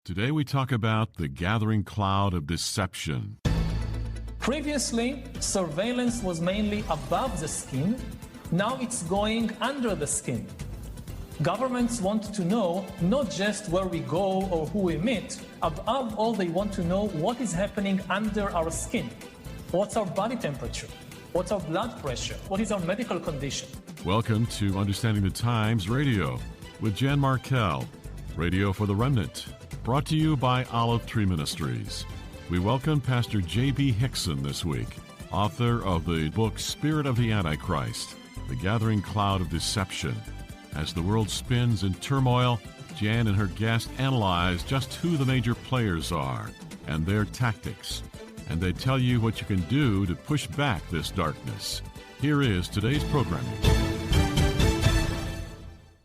Today we talk about the gathering cloud of deception. Previously, surveillance was mainly above the skin. Now it's going under the skin. Governments want to know not just where we go or who we meet. Above all, they want to know what is happening under our skin. What's our body temperature? What's our blood pressure? What is our medical condition? Welcome to Understanding the Times Radio with Jan Markell, Radio for the Remnant, brought to you by Olive Tree Ministries. We welcome Pastor J.B. Hickson this week, author of the book Spirit of the Antichrist, The Gathering Cloud of Deception. As the world spins in turmoil, Jan and her guest analyze just who the major players are and their tactics. And they tell you what you can do to push back this darkness. Here is today's programming.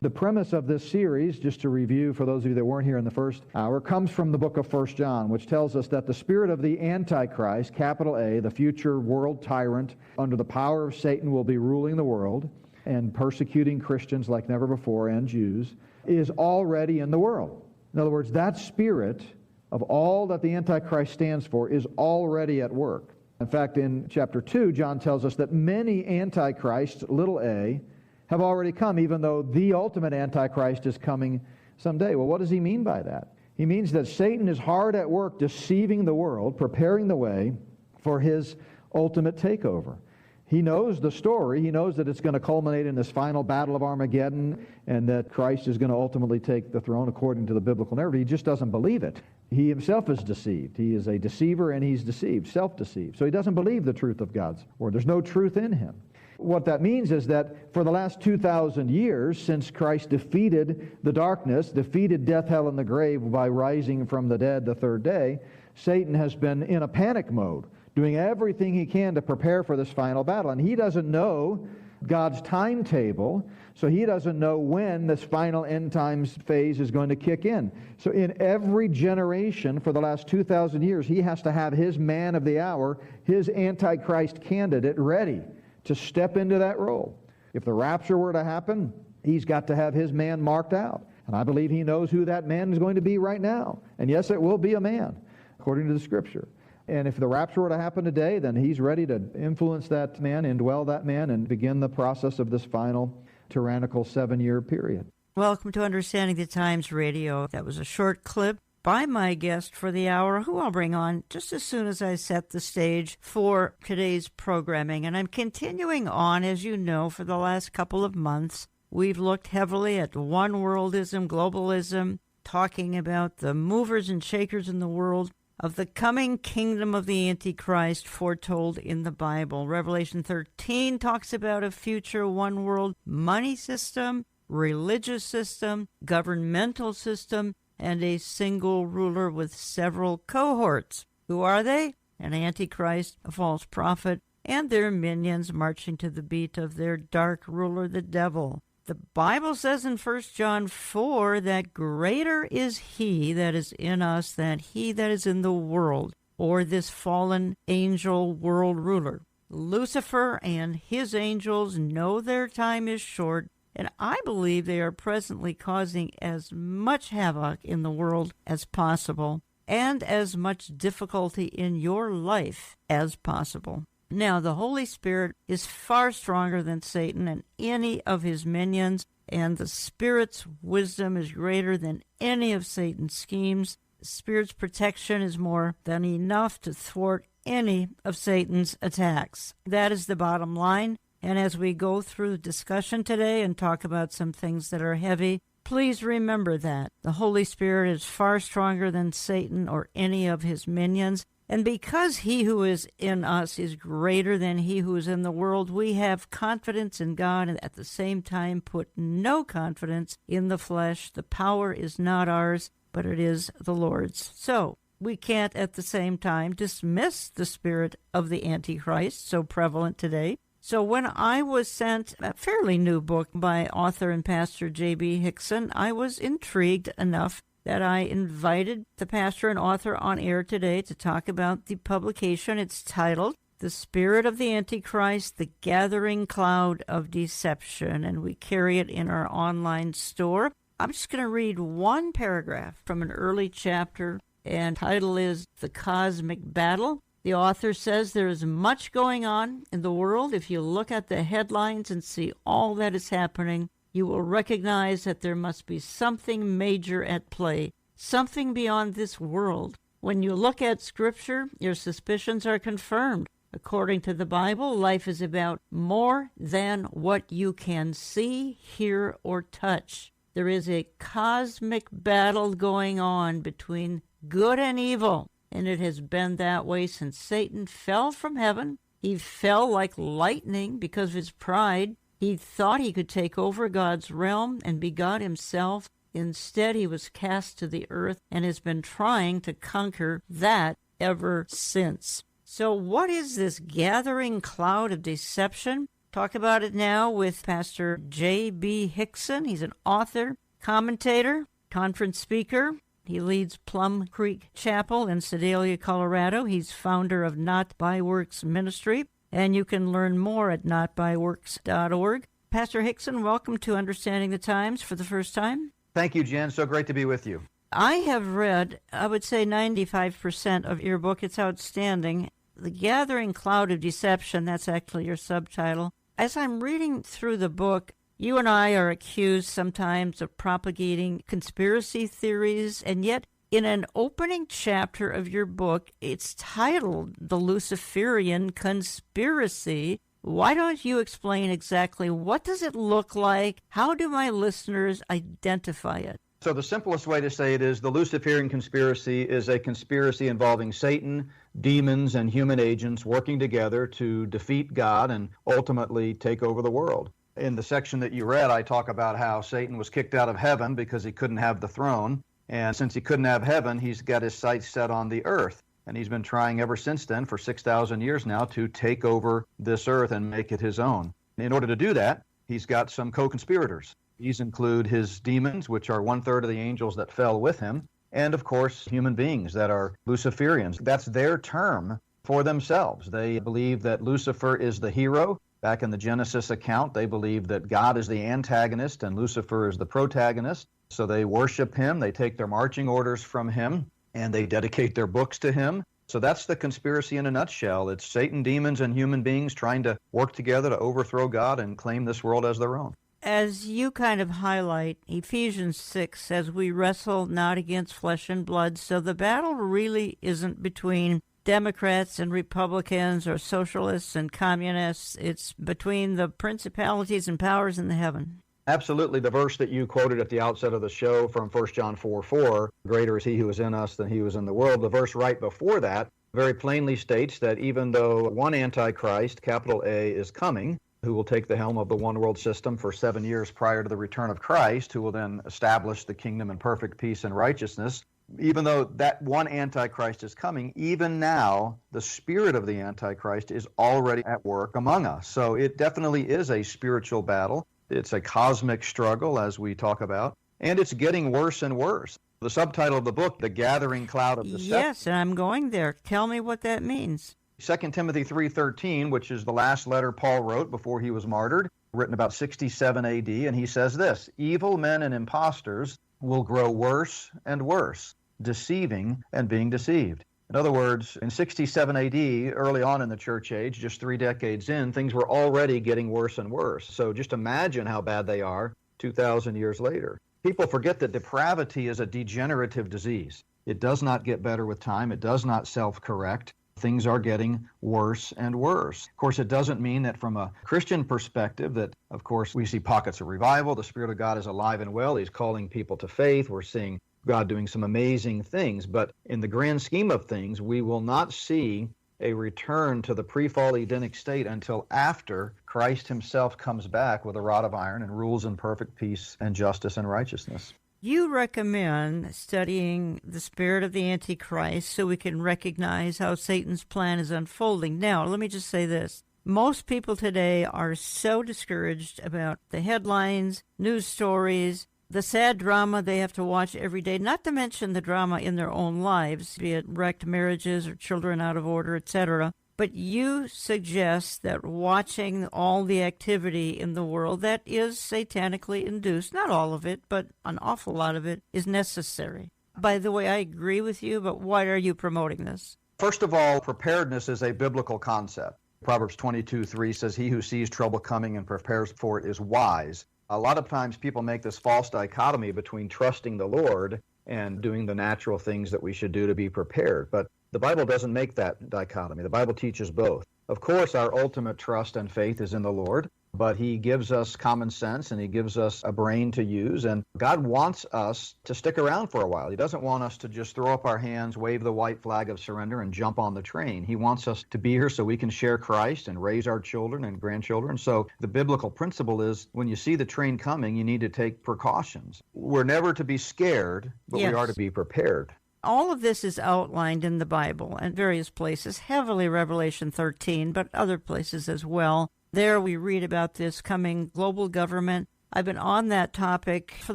The premise of this series, just to review for those of you that weren't here in the first hour, comes from the book of 1 John, which tells us that the spirit of the Antichrist, capital A, the future world tyrant under the power of Satan, will be ruling the world and persecuting Christians like never before and Jews, is already in the world. In other words, that spirit of all that the Antichrist stands for is already at work. In fact, in chapter 2, John tells us that many Antichrists, little a, have already come, even though the ultimate Antichrist is coming someday. Well, what does he mean by that? He means that Satan is hard at work deceiving the world, preparing the way for his ultimate takeover. He knows the story. He knows that it's going to culminate in this final battle of Armageddon and that Christ is going to ultimately take the throne according to the biblical narrative. He just doesn't believe it. He himself is deceived. He is a deceiver and he's deceived, self-deceived. So he doesn't believe the truth of God's word. There's no truth in him. What that means is that for the last 2,000 years, since Christ defeated the darkness, defeated death, hell, and the grave by rising from the dead the third day, Satan has been in a panic mode, doing everything he can to prepare for this final battle. And he doesn't know God's timetable, so he doesn't know when this final end times phase is going to kick in. So in every generation for the last 2,000 years, he has to have his man of the hour, his Antichrist candidate ready to step into that role. If the rapture were to happen, he's got to have his man marked out. And I believe he knows who that man is going to be right now. And yes, it will be a man, according to the Scripture. And if the rapture were to happen today, then he's ready to influence that man, indwell that man, and begin the process of this final tyrannical 7-year period. Welcome to Understanding the Times Radio. That was a short clip by my guest for the hour, who I'll bring on just as soon as I set the stage for today's programming. And I'm continuing on, as you know, for the last couple of months. We've looked heavily at one-worldism, globalism, talking about the movers and shakers in the world of the coming kingdom of the Antichrist foretold in the Bible. Revelation 13 talks about a future one-world money system, religious system, governmental system, and a single ruler with several cohorts. Who are they? An Antichrist, a false prophet, and their minions marching to the beat of their dark ruler, the devil. The Bible says in 1 John 4 that greater is he that is in us than he that is in the world, or this fallen angel world ruler. Lucifer and his angels know their time is short, and I believe they are presently causing as much havoc in the world as possible and as much difficulty in your life as possible. Now, the Holy Spirit is far stronger than Satan and any of his minions, and the Spirit's wisdom is greater than any of Satan's schemes. The Spirit's protection is more than enough to thwart any of Satan's attacks. That is the bottom line. And as we go through the discussion today and talk about some things that are heavy, please remember that the Holy Spirit is far stronger than Satan or any of his minions. And because he who is in us is greater than he who is in the world, we have confidence in God and at the same time put no confidence in the flesh. The power is not ours, but it is the Lord's. So we can't at the same time dismiss the spirit of the Antichrist, so prevalent today. So when I was sent a fairly new book by author and pastor J.B. Hickson, I was intrigued enough that I invited the pastor and author on air today to talk about the publication. It's titled The Spirit of the Antichrist, The Gathering Cloud of Deception, and we carry it in our online store. I'm just going to read one paragraph from an early chapter, and title is The Cosmic Battle. The author says there is much going on in the world. If you look at the headlines and see all that is happening, you will recognize that there must be something major at play, something beyond this world. When you look at Scripture, your suspicions are confirmed. According to the Bible, life is about more than what you can see, hear, or touch. There is a cosmic battle going on between good and evil, and it has been that way since Satan fell from heaven. He fell like lightning because of his pride. He thought he could take over God's realm and be God himself. Instead, he was cast to the earth and has been trying to conquer that ever since. So what is this gathering cloud of deception? Talk about it now with Pastor J.B. Hickson. He's an author, commentator, conference speaker. He leads Plum Creek Chapel in Sedalia, Colorado. He's founder of Not by Works Ministry, and you can learn more at notbyworks.org. Pastor Hickson, welcome to Understanding the Times for the first time. Thank you, Jen. So great to be with you. I have read, I would say 95% of your book. It's outstanding. The Gathering Cloud of Deception, that's actually your subtitle. As I'm reading through the book, you and I are accused sometimes of propagating conspiracy theories, and yet in an opening chapter of your book, it's titled The Luciferian Conspiracy. Why don't you explain exactly what does it look like? How do my listeners identify it? So the simplest way to say it is the Luciferian conspiracy is a conspiracy involving Satan, demons, and human agents working together to defeat God and ultimately take over the world. In the section that you read, I talk about how Satan was kicked out of heaven because he couldn't have the throne. And since he couldn't have heaven, he's got his sights set on the earth. And he's been trying ever since then, for 6,000 years now, to take over this earth and make it his own. In order to do that, he's got some co-conspirators. These include his demons, which are 1/3 of the angels that fell with him, and of course, human beings that are Luciferians. That's their term for themselves. They believe that Lucifer is the hero. Back in the Genesis account, they believe that God is the antagonist and Lucifer is the protagonist. So they worship him, they take their marching orders from him, and they dedicate their books to him. So that's the conspiracy in a nutshell. It's Satan, demons, and human beings trying to work together to overthrow God and claim this world as their own. As you kind of highlight, Ephesians 6 says we wrestle not against flesh and blood, so the battle really isn't between Democrats and Republicans or socialists and communists. It's between the principalities and powers in the heaven. Absolutely. The verse that you quoted at the outset of the show from 1 John 4:4, greater is he who is in us than he who is in the world. The verse right before that very plainly states that even though one Antichrist, capital A, is coming, who will take the helm of the one world system for 7 years prior to the return of Christ, who will then establish the kingdom in perfect peace and righteousness. Even though that one Antichrist is coming, even now, the spirit of the Antichrist is already at work among us. So it definitely is a spiritual battle. It's a cosmic struggle, as we talk about, and it's getting worse and worse. The subtitle of the book, The Gathering Cloud of Deception. Yes, and I'm going there. Tell me what that means. 2 Timothy 3:13, which is the last letter Paul wrote before he was martyred, written about 67 AD, and he says this: evil men and impostors will grow worse and worse, deceiving and being deceived. In other words, in 67 AD, early on in the church age, just 3 decades in, things were already getting worse and worse. So just imagine how bad they are 2,000 years later. People forget that depravity is a degenerative disease. It does not get better with time. It does not self-correct. Things are getting worse and worse. Of course, it doesn't mean that from a Christian perspective that, of course, we see pockets of revival. The Spirit of God is alive and well. He's calling people to faith. We're seeing God doing some amazing things. But in the grand scheme of things, we will not see a return to the pre-fall Edenic state until after Christ himself comes back with a rod of iron and rules in perfect peace and justice and righteousness. You recommend studying the spirit of the Antichrist so we can recognize how Satan's plan is unfolding. Now, let me just say this. Most people today are so discouraged about the headlines, news stories, the sad drama they have to watch every day, not to mention the drama in their own lives, be it wrecked marriages or children out of order, etc. But you suggest that watching all the activity in the world that is satanically induced, not all of it, but an awful lot of it, is necessary. By the way, I agree with you, but why are you promoting this? First of all, preparedness is a biblical concept. Proverbs 22:3 says, "He who sees trouble coming and prepares for it is wise." A lot of times people make this false dichotomy between trusting the Lord and doing the natural things that we should do to be prepared. But the Bible doesn't make that dichotomy. The Bible teaches both. Of course, our ultimate trust and faith is in the Lord, but he gives us common sense and he gives us a brain to use. And God wants us to stick around for a while. He doesn't want us to just throw up our hands, wave the white flag of surrender, and jump on the train. He wants us to be here so we can share Christ and raise our children and grandchildren. So the biblical principle is when you see the train coming, you need to take precautions. We're never to be scared, but Yes. we are to be prepared. All of this is outlined in the Bible at various places, heavily Revelation 13, but other places as well. There we read about this coming global government. I've been on that topic for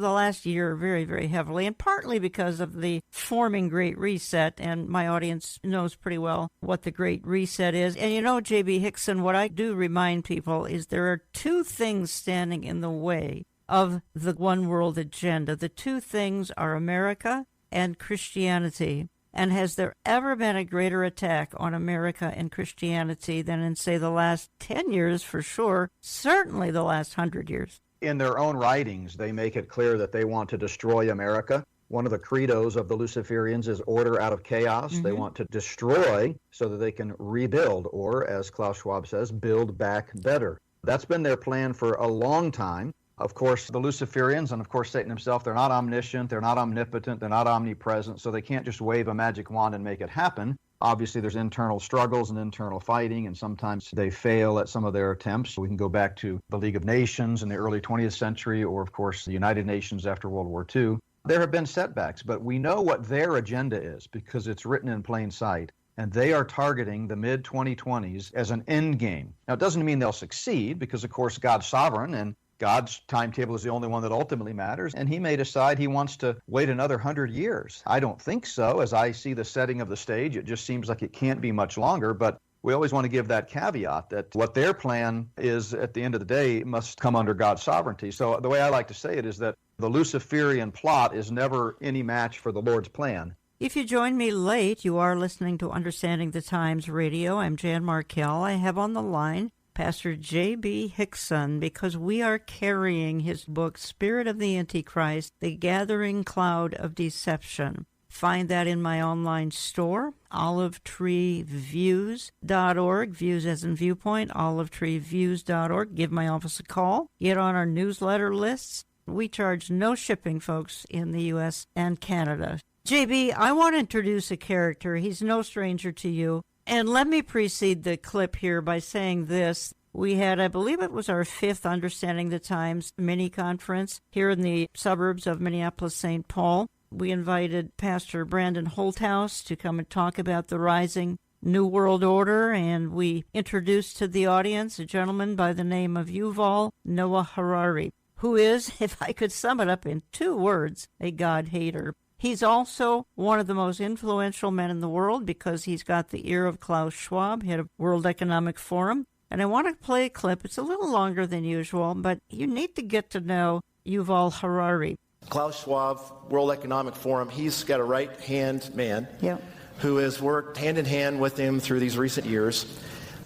the last year very, very heavily, and partly because of the forming Great Reset, and my audience knows pretty well what the Great Reset is. And you know, J.B. Hickson, what I do remind people is there are two things standing in the way of the one world agenda. The two things are America and Christianity. And has there ever been a greater attack on America and Christianity than in, say, the last 10 years for sure, certainly the last 100 years? In their own writings, they make it clear that they want to destroy America. One of the credos of the Luciferians is order out of chaos. They want to destroy so that they can rebuild, or, as Klaus Schwab says, build back better. That's been their plan for a long time. Of course, the Luciferians, and of course Satan himself, they're not omniscient, they're not omnipotent, they're not omnipresent, so they can't just wave a magic wand and make it happen. Obviously, there's internal struggles and internal fighting, and sometimes they fail at some of their attempts. We can go back to the League of Nations in the early 20th century, or of course the United Nations after World War II. There have been setbacks, but we know what their agenda is because it's written in plain sight. And they are targeting the mid-2020s as an end game. Now, it doesn't mean they'll succeed because, of course, God's sovereign and God's timetable is the only one that ultimately matters, and he may decide he wants to wait another 100 years. I don't think so. As I see the setting of the stage, it just seems like it can't be much longer, but we always want to give that caveat that what their plan is at the end of the day must come under God's sovereignty. So the way I like to say it is that the Luciferian plot is never any match for the Lord's plan. If you join me late, you are listening to Understanding the Times Radio. I'm Jan Markell. I have on the line Pastor J.B. Hickson, because we are carrying his book, Spirit of the Antichrist, The Gathering Cloud of Deception. Find that in my online store, olivetreeviews.org, views as in viewpoint, olivetreeviews.org. Give my office a call. Get on our newsletter lists. We charge no shipping, folks, in the U.S. and Canada. J.B., I want to introduce a character. He's no stranger to you. And let me precede the clip here by saying this. We had, I believe it was our 5th Understanding the Times mini-conference here in the suburbs of Minneapolis-St. Paul. We invited Pastor Brandon Holthouse to come and talk about the rising New World Order, and we introduced to the audience a gentleman by the name of Yuval Noah Harari, who is, if I could sum it up in 2 words, a God-hater. He's also one of the most influential men in the world because he's got the ear of Klaus Schwab, head of World Economic Forum. And I want to play a clip. It's a little longer than usual, but you need to get to know Yuval Harari. Klaus Schwab, World Economic Forum, he's got a right-hand man who has worked hand-in-hand with him through these recent years.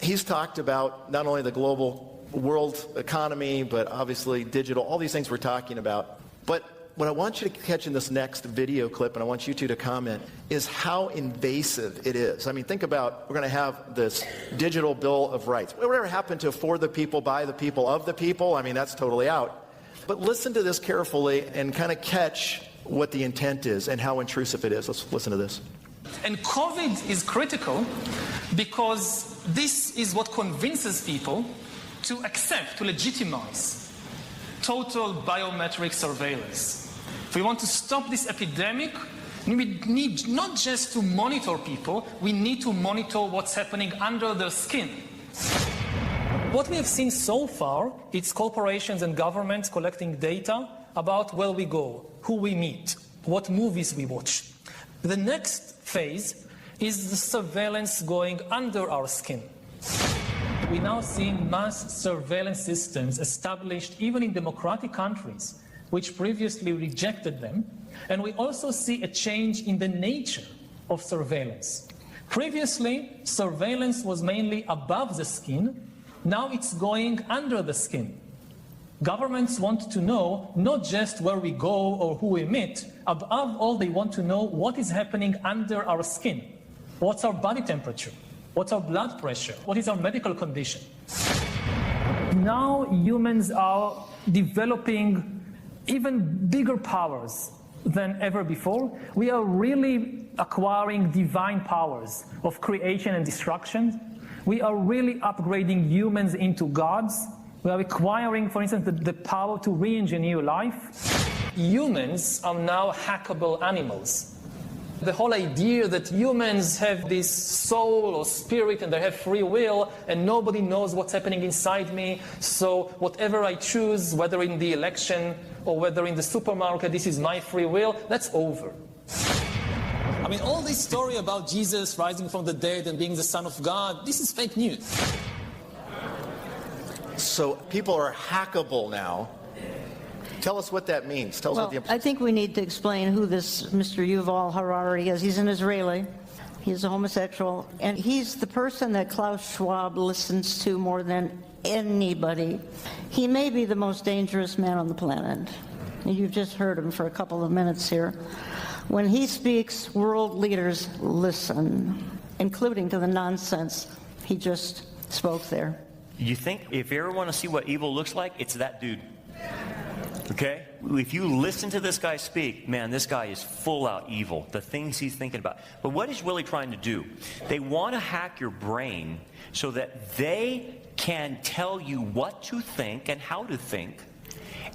He's talked about not only the global world economy, but obviously digital, all these things we're talking about. But what I want you to catch in this next video clip, and I want you two to comment, is how invasive it is. I mean, think about, we're going to have this digital Bill of Rights. Whatever happened to for the people, by the people, of the people? I mean, that's totally out. But listen to this carefully and kind of catch what the intent is and how intrusive it is. Let's listen to this. And COVID is critical because this is what convinces people to accept, to legitimize total biometric surveillance. If we want to stop this epidemic, we need not just to monitor people, we need to monitor what's happening under their skin. What we have seen so far is corporations and governments collecting data about where we go, who we meet, what movies we watch. The next phase is the surveillance going under our skin. We now see mass surveillance systems established even in democratic countries, which previously rejected them, and we also see a change in the nature of surveillance. Previously, surveillance was mainly above the skin. Now it's going under the skin. Governments want to know not just where we go or who we meet. Above all, they want to know what is happening under our skin. What's our body temperature? What's our blood pressure? What is our medical condition? Now humans are developing even bigger powers than ever before. We are really acquiring divine powers of creation and destruction. We are really upgrading humans into gods. We are acquiring, for instance, the power to re-engineer life. Humans are now hackable animals. The whole idea that humans have this soul or spirit and they have free will and nobody knows what's happening inside me, so whatever I choose, whether in the election or whether in the supermarket, this is my free will, that's over. I mean, all this story about Jesus rising from the dead and being the Son of God, this is fake news. So people are hackable now. Tell us what that means. Tell us what the I think we need to explain who this Mr. Yuval Harari is. He's an Israeli. He's a homosexual. And he's the person that Klaus Schwab listens to more than anybody. He may be the most dangerous man on the planet. And you've just heard him for a couple of minutes here. When he speaks, world leaders listen, including to the nonsense he just spoke there. You think if you ever want to see what evil looks like, it's that dude. Okay? If you listen to this guy speak, man, this guy is full out evil, the things he's thinking about. But what he's really trying to do, they want to hack your brain so that they can tell you what to think and how to think.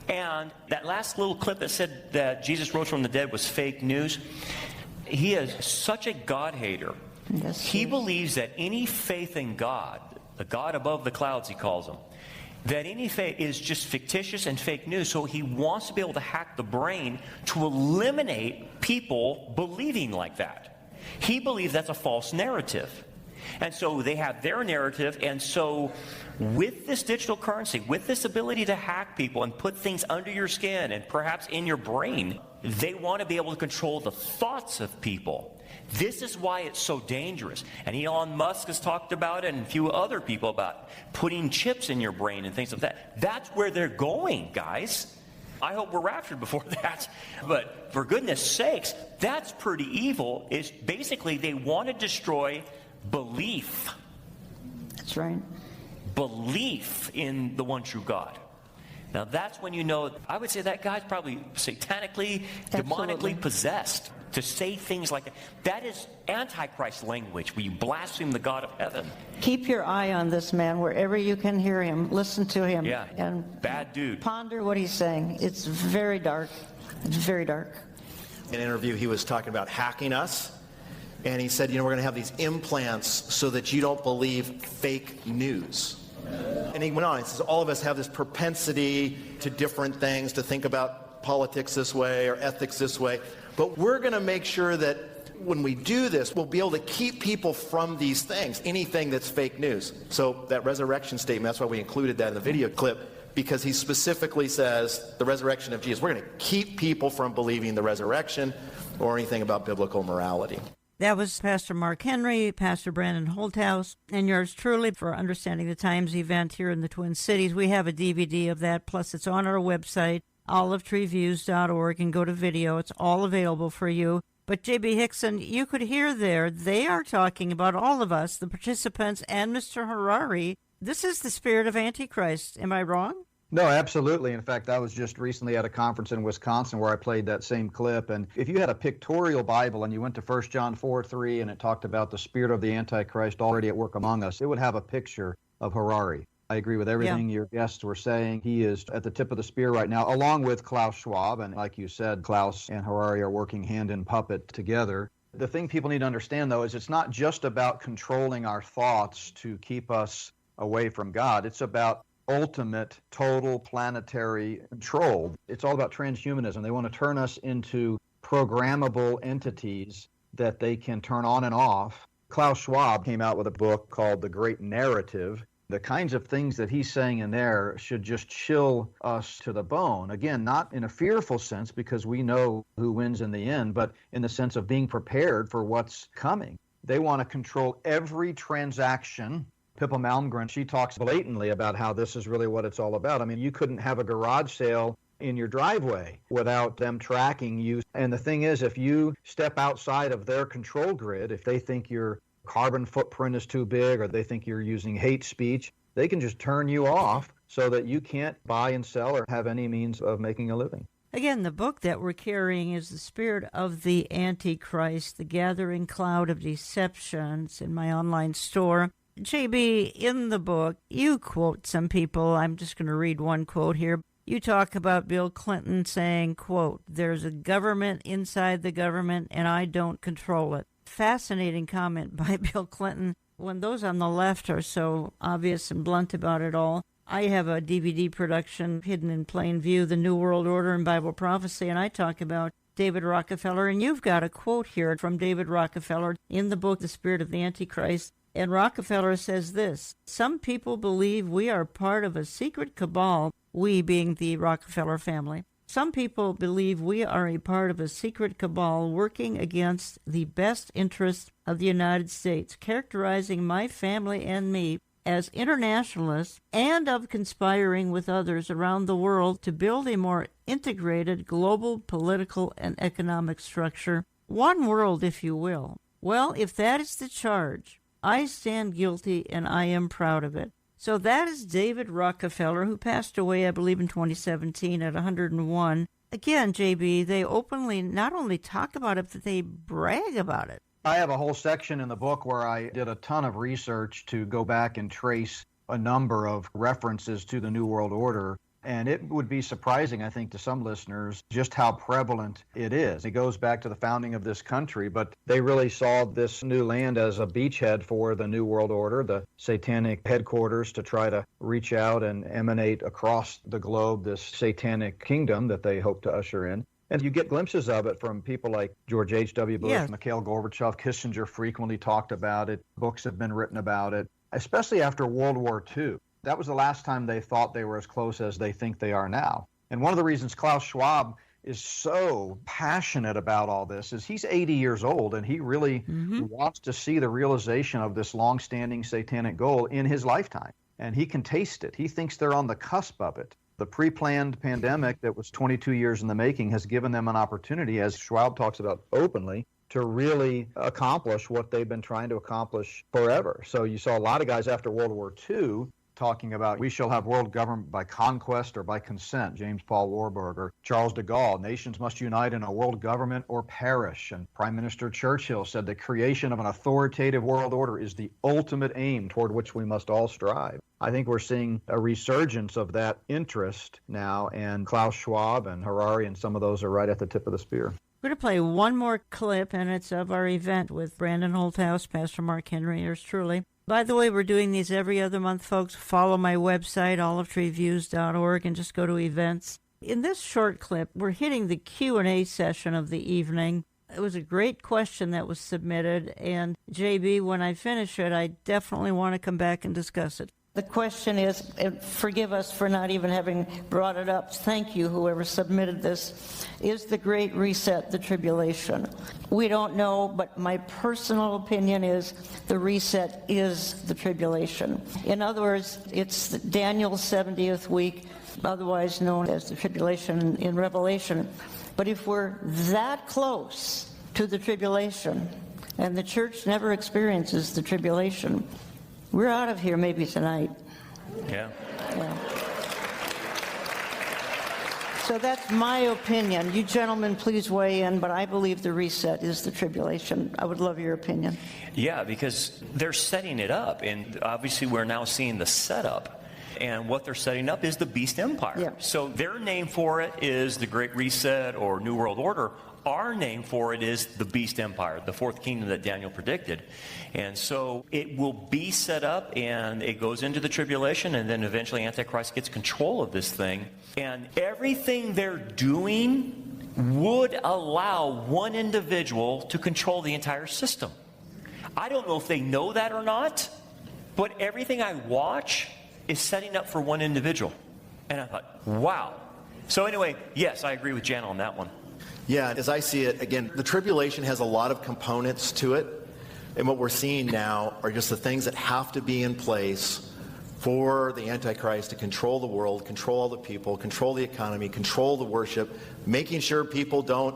And that last little clip that said that Jesus rose from the dead was fake news, he is such a God hater. Yes, he believes that any faith in God, the God above the clouds he calls him, that any faith is just fictitious and fake news. So he wants to be able to hack the brain to eliminate people believing like that. He believes that's a false narrative. And so they have their narrative, and so with this digital currency, with this ability to hack people and put things under your skin and perhaps in your brain, they want to be able to control the thoughts of people. This is why it's so dangerous. And Elon Musk has talked about it, and a few other people about putting chips in your brain and things like that. That's where they're going, guys. I hope we're raptured before that. But for goodness sakes, that's pretty evil. It's basically they want to destroy belief. That's right. Belief in the one true God. Now that's when you know, I would say that guy's probably satanically, demonically possessed to say things like that. That is Antichrist language, where you blaspheme the God of heaven. Keep your eye on this man wherever you can hear him. Listen to him. Yeah, and bad dude. Ponder what he's saying. It's very dark. It's very dark. In an interview, he was talking about hacking us. And he said, we're going to have these implants so that you don't believe fake news. And he went on, he says, all of us have this propensity to different things, to think about politics this way or ethics this way. But we're going to make sure that when we do this, we'll be able to keep people from these things, anything that's fake news. So that resurrection statement, that's why we included that in the video clip, because he specifically says the resurrection of Jesus. We're going to keep people from believing the resurrection or anything about biblical morality. That was Pastor Mark Henry, Pastor Brandon Holthouse, and yours truly for Understanding the Times event here in the Twin Cities. We have a DVD of that, plus it's on our website, olivetreeviews.org, and go to video. It's all available for you. But J.B. Hickson, you could hear there, they are talking about all of us, the participants, and Mr. Harari. This is the spirit of Antichrist. Am I wrong? No, absolutely. In fact, I was just recently at a conference in Wisconsin where I played that same clip. And if you had a pictorial Bible and you went to 1 John 4:3 and it talked about the spirit of the Antichrist already at work among us, it would have a picture of Harari. I agree with everything your guests were saying. He is at the tip of the spear right now, along with Klaus Schwab. And like you said, Klaus and Harari are working hand in puppet together. The thing people need to understand, though, is it's not just about controlling our thoughts to keep us away from God. It's about ultimate, total planetary control. It's all about transhumanism. They want to turn us into programmable entities that they can turn on and off. Klaus Schwab came out with a book called The Great Narrative. The kinds of things that he's saying in there should just chill us to the bone. Again, not in a fearful sense because we know who wins in the end, but in the sense of being prepared for what's coming. They want to control every transaction. Pippa Malmgren, she talks blatantly about how this is really what it's all about. I mean, you couldn't have a garage sale in your driveway without them tracking you. And the thing is, if you step outside of their control grid, if they think your carbon footprint is too big or they think you're using hate speech, they can just turn you off so that you can't buy and sell or have any means of making a living. Again, the book that we're carrying is The Spirit of the Antichrist, The Gathering Cloud of Deception. It's in my online store. JB, in the book, you quote some people. I'm just going to read one quote here. You talk about Bill Clinton saying, quote, "There's a government inside the government and I don't control it." Fascinating comment by Bill Clinton. When those on the left are so obvious and blunt about it all, I have a DVD production, Hidden in Plain View, The New World Order and Bible Prophecy, and I talk about David Rockefeller, and you've got a quote here from David Rockefeller in the book, The Spirit of the Antichrist, and Rockefeller says this: "Some people believe we are part of a secret cabal," we being the Rockefeller family. "Some people believe we are a part of a secret cabal working against the best interests of the United States, characterizing my family and me as internationalists and of conspiring with others around the world to build a more integrated global political and economic structure. One world, if you will. Well, if that is the charge, I stand guilty and I am proud of it." So that is David Rockefeller, who passed away, I believe, in 2017 at 101. Again, JB, they openly not only talk about it, but they brag about it. I have a whole section in the book where I did a ton of research to go back and trace a number of references to the New World Order. And it would be surprising, I think, to some listeners just how prevalent it is. It goes back to the founding of this country, but they really saw this new land as a beachhead for the New World Order, the satanic headquarters to try to reach out and emanate across the globe this satanic kingdom that they hope to usher in. And you get glimpses of it from people like George H.W. Bush, Yes. Mikhail Gorbachev, Kissinger frequently talked about it. Books have been written about it, especially after World War II. That was the last time they thought they were as close as they think they are now. And one of the reasons Klaus Schwab is so passionate about all this is he's 80 years old and he really wants to see the realization of this long-standing satanic goal in his lifetime. And he can taste it. He thinks they're on the cusp of it. The pre-planned pandemic that was 22 years in the making has given them an opportunity, as Schwab talks about openly, to really accomplish what they've been trying to accomplish forever. So you saw a lot of guys after World War II talking about we shall have world government by conquest or by consent, James Paul Warburg or Charles de Gaulle, nations must unite in a world government or perish. And Prime Minister Churchill said the creation of an authoritative world order is the ultimate aim toward which we must all strive. I think we're seeing a resurgence of that interest now, and Klaus Schwab and Harari and some of those are right at the tip of the spear. We're going to play one more clip, and it's of our event with Brandon Holthouse, Pastor Mark Henry, yours truly. By the way, we're doing these every other month, folks. Follow my website, olivetreeviews.org, and just go to events. In this short clip, we're hitting the Q&A session of the evening. It was a great question that was submitted, and JB, when I finish it, I definitely want to come back and discuss it. The question is, and forgive us for not even having brought it up, thank you, whoever submitted this, is the Great Reset the tribulation? We don't know, but my personal opinion is the reset is the tribulation. In other words, it's Daniel's 70th week, otherwise known as the tribulation in Revelation. But if we're that close to the tribulation, and the church never experiences the tribulation, we're out of here maybe tonight. Yeah. So that's my opinion. You gentlemen, please weigh in, but I believe the reset is the tribulation. I would love your opinion. Yeah, because they're setting it up, and obviously we're now seeing the setup. And what they're setting up is the Beast Empire. Yeah. So their name for it is the Great Reset or New World Order. Our name for it is the Beast Empire, the fourth kingdom that Daniel predicted. And so it will be set up, and it goes into the tribulation, and then eventually Antichrist gets control of this thing. And everything they're doing would allow one individual to control the entire system. I don't know if they know that or not, but everything I watch is setting up for one individual. And I thought, wow. So anyway, yes, I agree with Jan on that one. Yeah, as I see it, again, the tribulation has a lot of components to it. And what we're seeing now are just the things that have to be in place for the Antichrist to control the world, control all the people, control the economy, control the worship, making sure people don't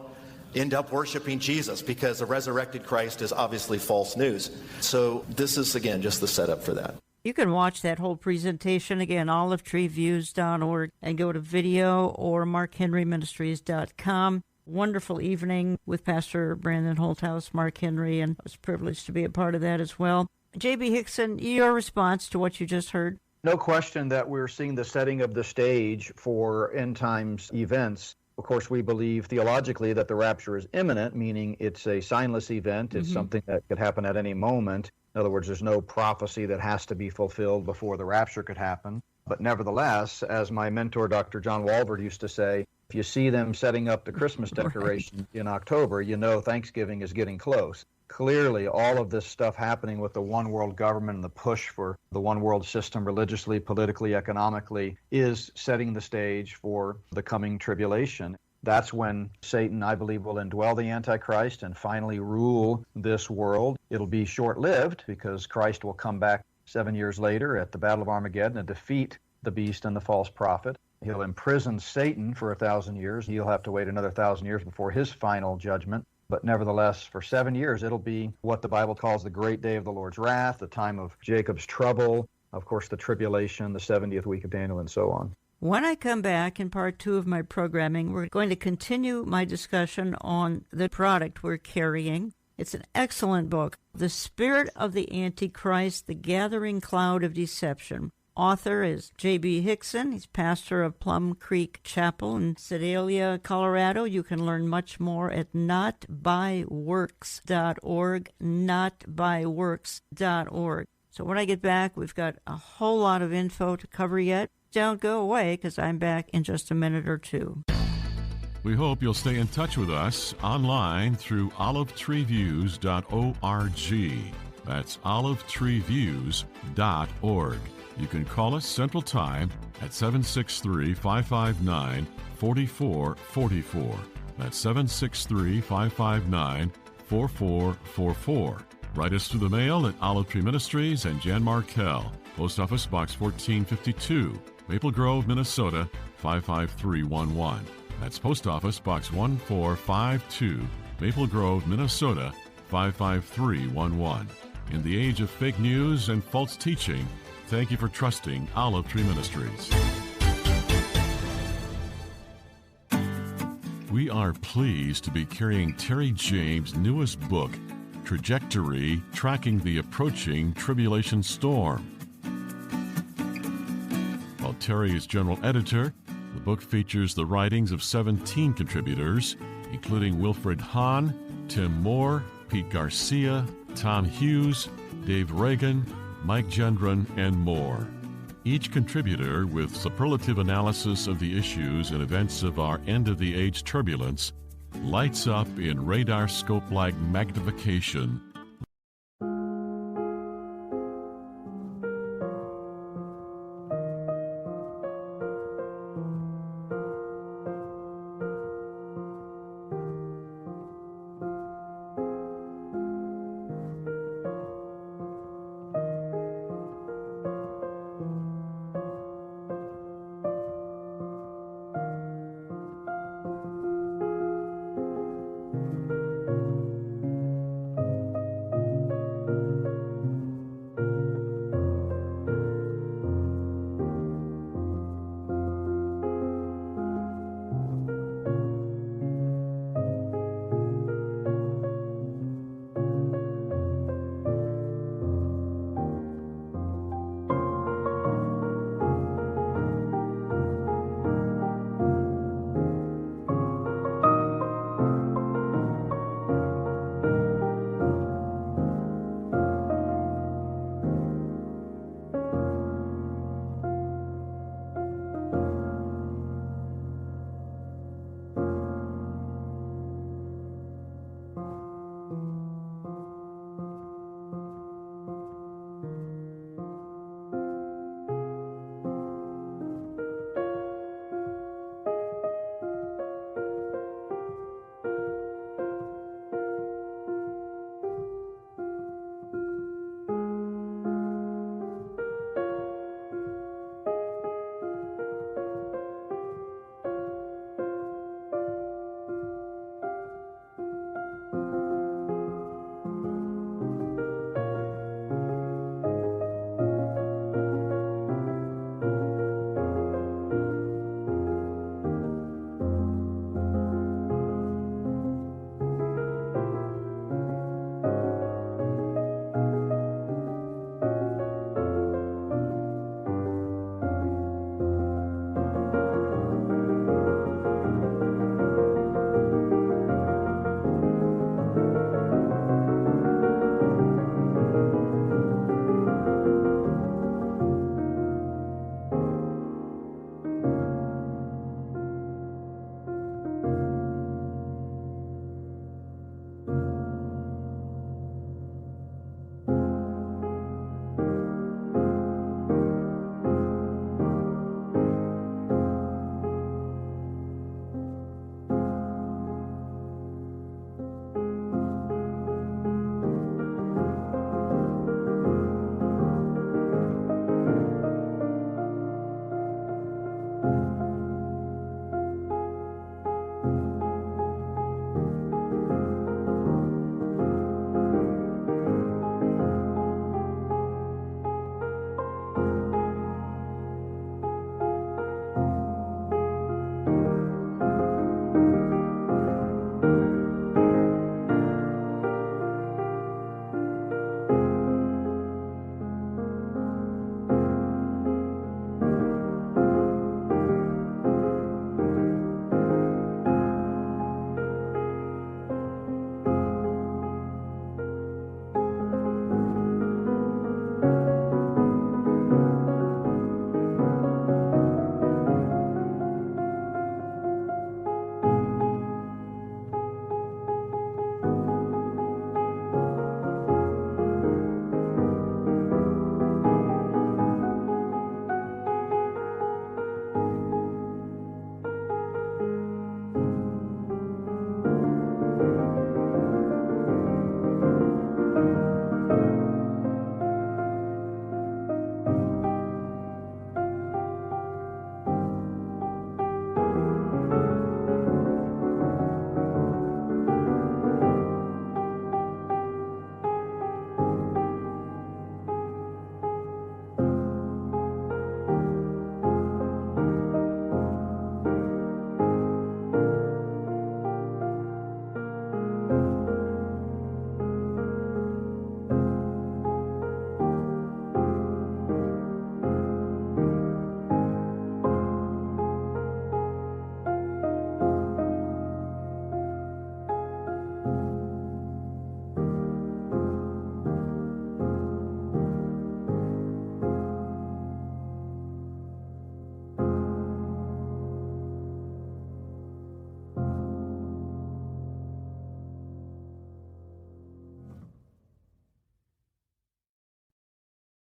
end up worshiping Jesus, because the resurrected Christ is obviously false news. So this is, again, just the setup for that. You can watch that whole presentation again, olivetreeviews.org, and go to video or markhenryministries.com. Wonderful evening with Pastor Brandon Holthouse, Mark Henry, and I was privileged to be a part of that as well. J.B. Hickson, your response to what you just heard? No question that we're seeing the setting of the stage for end times events. Of course, we believe theologically that the rapture is imminent, meaning it's a signless event. It's something that could happen at any moment. In other words, there's no prophecy that has to be fulfilled before the rapture could happen. But nevertheless, as my mentor, Dr. John Walvoord, used to say, if you see them setting up the Christmas decoration in October, you know Thanksgiving is getting close. Clearly, all of this stuff happening with the one world government and the push for the one world system religiously, politically, economically is setting the stage for the coming tribulation. That's when Satan, I believe, will indwell the Antichrist and finally rule this world. It'll be short-lived because Christ will come back 7 years later at the Battle of Armageddon and defeat the beast and the false prophet. He'll imprison Satan for 1,000 years. He'll have to wait another 1,000 years before his final judgment. But nevertheless, for 7 years, it'll be what the Bible calls the great day of the Lord's wrath, the time of Jacob's trouble, of course, the tribulation, the 70th week of Daniel, and so on. When I come back in part 2 of my programming, we're going to continue my discussion on the product we're carrying. It's an excellent book, The Spirit of the Antichrist, The Gathering Cloud of Deception. Author is J.B. Hickson. He's pastor of Plum Creek Chapel in Sedalia, Colorado. You can learn much more at notbyworks.org, notbyworks.org. So when I get back, we've got a whole lot of info to cover yet. Don't go away, because I'm back in just a minute or two. We hope you'll stay in touch with us online through olivetreeviews.org. That's olivetreeviews.org. You can call us Central Time at 763-559-4444. That's 763-559-4444. Write us through the mail at Olive Tree Ministries and Jan Markell, Post Office Box 1452, Maple Grove, Minnesota 55311. That's Post Office Box 1452, Maple Grove, Minnesota 55311. In the age of fake news and false teaching, thank you for trusting Olive Tree Ministries. We are pleased to be carrying Terry James' newest book, Trajectory: Tracking the Approaching Tribulation Storm. While Terry is general editor, the book features the writings of 17 contributors, including Wilfred Hahn, Tim Moore, Pete Garcia, Tom Hughes, Dave Reagan, Mike Gendron, and more. Each contributor with superlative analysis of the issues and events of our end-of-the-age turbulence lights up in radar scope-like magnification.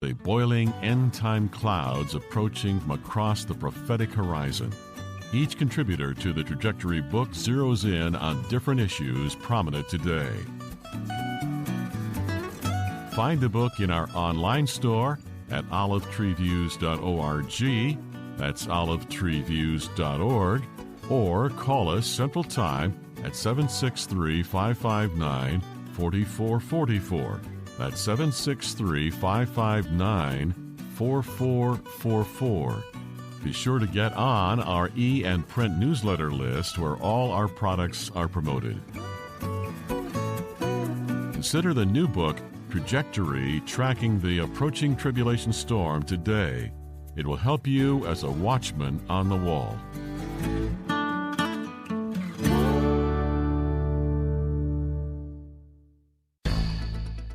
the boiling end-time clouds approaching from across the prophetic horizon. Each contributor to the Trajectory book zeroes in on different issues prominent today. Find the book in our online store at olivetreeviews.org. That's olivetreeviews.org. Or call us Central Time at 763-559-4444. That's 763-559-4444. Be sure to get on our e- and print newsletter list where all our products are promoted. Consider the new book, Trajectory, Tracking the Approaching Tribulation Storm today. It will help you as a watchman on the wall.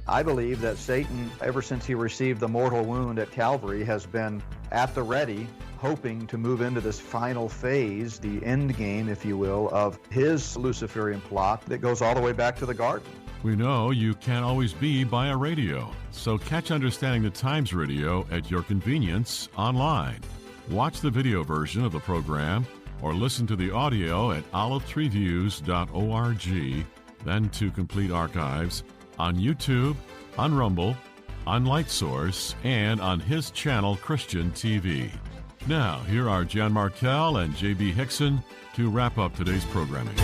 I believe that Satan, ever since he received the mortal wound at Calvary, has been at the ready, hoping to move into this final phase, the end game, if you will, of his Luciferian plot that goes all the way back to the garden. We know you can't always be by a radio, so catch Understanding the Times radio at your convenience online. Watch the video version of the program or listen to the audio at olivetreeviews.org, then to complete archives on YouTube, on Rumble, on LightSource, and on his channel Christian TV. Now, here are Jan Markell and J.B. Hickson to wrap up today's programming.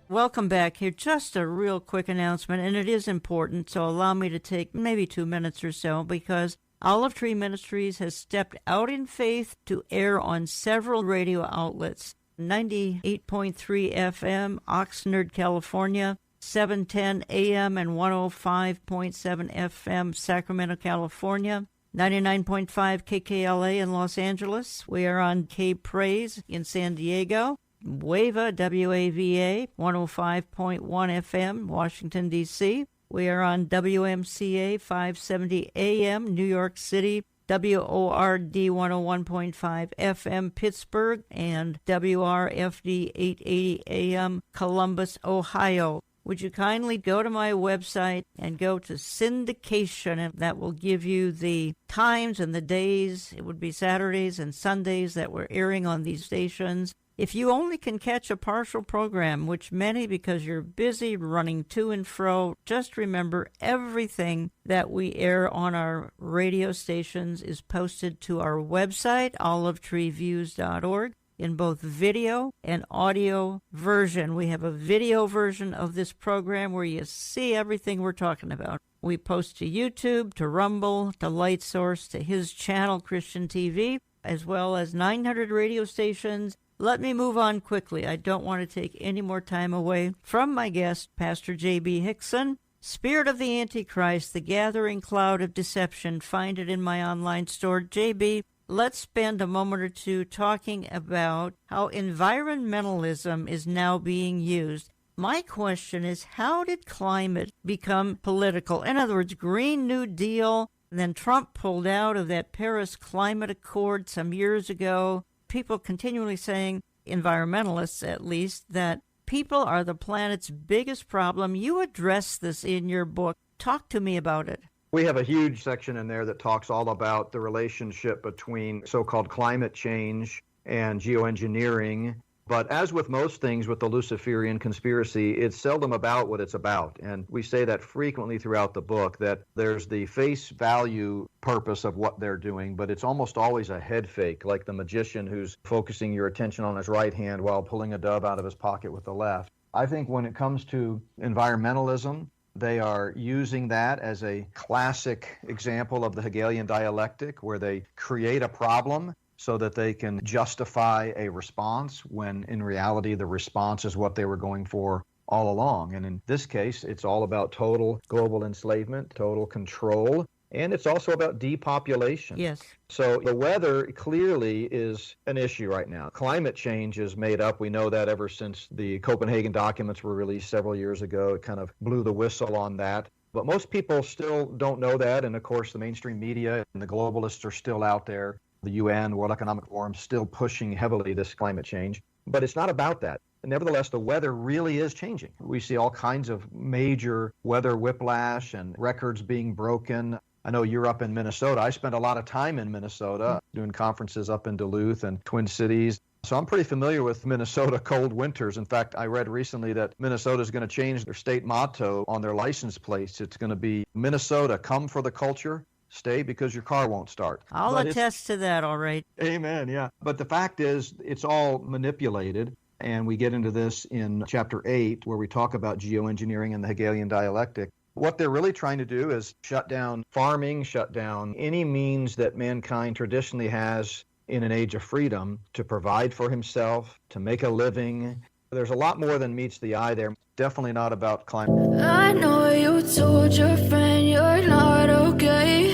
Welcome back here. Just a real quick announcement, and it is important, so allow me to take maybe 2 minutes or so, because Olive Tree Ministries has stepped out in faith to air on several radio outlets. 98.3 FM, Oxnard, California, 710 AM and 105.7 FM, Sacramento, California, 99.5 KKLA in Los Angeles. We are on K-Praise in San Diego, WAVA, WAVA, 105.1 FM, Washington, D.C. We are on WMCA 570 AM, New York City, WORD 101.5 FM, Pittsburgh, and WRFD 880 AM, Columbus, Ohio. Would you kindly go to my website and go to syndication, and that will give you the times and the days. It would be Saturdays and Sundays that we're airing on these stations. If you only can catch a partial program, which many, because you're busy running to and fro, just remember everything that we air on our radio stations is posted to our website, olivetreeviews.org, in both video and audio version. We have a video version of this program where you see everything we're talking about. We post to YouTube, to Rumble, to LightSource, to his channel, Christian TV, as well as 900 radio stations. Let me move on quickly. I don't want to take any more time away from my guest, Pastor J.B. Hickson. Spirit of the Antichrist, the gathering cloud of deception. Find it in my online store. J.B., let's spend a moment or two talking about how environmentalism is now being used. My question is, how did climate become political? In other words, Green New Deal, and then Trump pulled out of that Paris Climate Accord some years ago. People continually saying, environmentalists at least, that people are the planet's biggest problem. You address this in your book. Talk to me about it. We have a huge section in there that talks all about the relationship between so-called climate change and geoengineering. But as with most things with the Luciferian conspiracy, it's seldom about what it's about. And we say that frequently throughout the book, that there's the face value purpose of what they're doing, but it's almost always a head fake, like the magician who's focusing your attention on his right hand while pulling a dove out of his pocket with the left. I think when it comes to environmentalism, they are using that as a classic example of the Hegelian dialectic, where they create a problem so that they can justify a response, when in reality the response is what they were going for all along. And in this case, it's all about total global enslavement, total control, and it's also about depopulation. Yes. So the weather clearly is an issue right now. Climate change is made up. We know that ever since the Copenhagen documents were released several years ago. It kind of blew the whistle on that. But most people still don't know that. And of course, the mainstream media and the globalists are still out there. The UN, World Economic Forum, still pushing heavily this climate change. But it's not about that. Nevertheless, the weather really is changing. We see all kinds of major weather whiplash and records being broken. I know you're up in Minnesota. I spent a lot of time in Minnesota doing conferences up in Duluth and Twin Cities. So I'm pretty familiar with Minnesota cold winters. In fact, I read recently that Minnesota is going to change their state motto on their license plates. It's going to be Minnesota, come for the culture, stay because your car won't start. I'll attest to that, all right. Amen, yeah. But the fact is, it's all manipulated. And we get into this in chapter 8, where we talk about geoengineering and the Hegelian dialectic. What they're really trying to do is shut down farming, shut down any means that mankind traditionally has in an age of freedom to provide for himself, to make a living. There's a lot more than meets the eye there. Definitely not about climate. I know you told your friend you're not okay.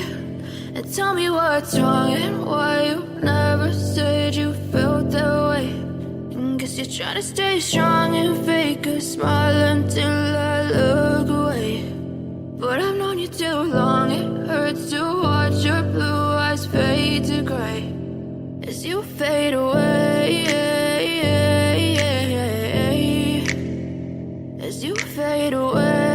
And tell me what's wrong and why you never said you felt that way. Guess you're trying to stay strong and fake a smile until I look away. But I've known you too long, it hurts to watch your blue eyes fade to gray as you fade away, as you fade away.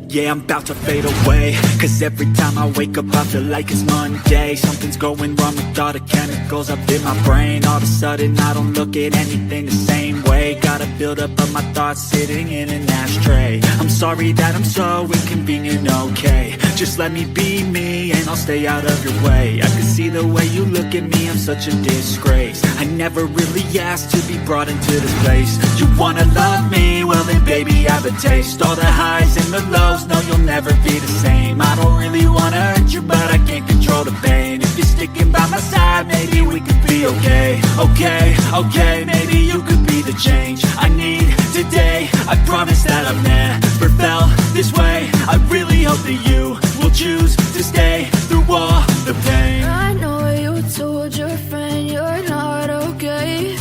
Yeah, I'm about to fade away, cause every time I wake up I feel like it's Monday. Something's going wrong with all the chemicals up in my brain. All of a sudden I don't look at anything the same way. Gotta build up of my thoughts sitting in an ashtray. I'm sorry that I'm so inconvenient, okay. Just let me be me and I'll stay out of your way. I can see the way you look at me, I'm such a disgrace. I never really asked to be brought into this place. You wanna love me? Well then baby I have a taste. All the highs and the lows, no, you'll never be the same. I don't really wanna hurt you, but I can't control the pain. If you're sticking by my side, maybe we could be okay. Okay, maybe you could be the change I need today. I promise that I've never felt this way. I really hope that you will choose to stay through all the pain. I know you told your friend you're not okay.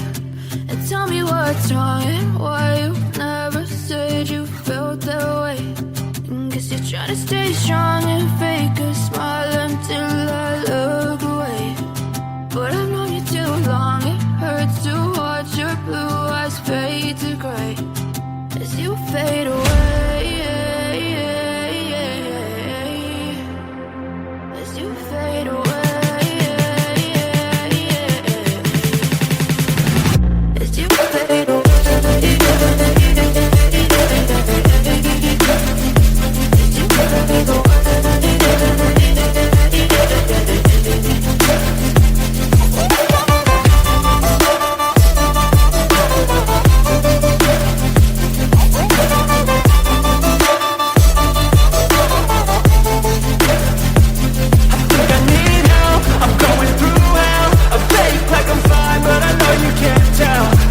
And tell me what's wrong and why you never said you felt that way. Guess you're trying to stay strong and fake a smile until I look away. But I've known you too long, it hurts to watch your blue eyes fade to gray as you fade away, as you fade away, as you fade away.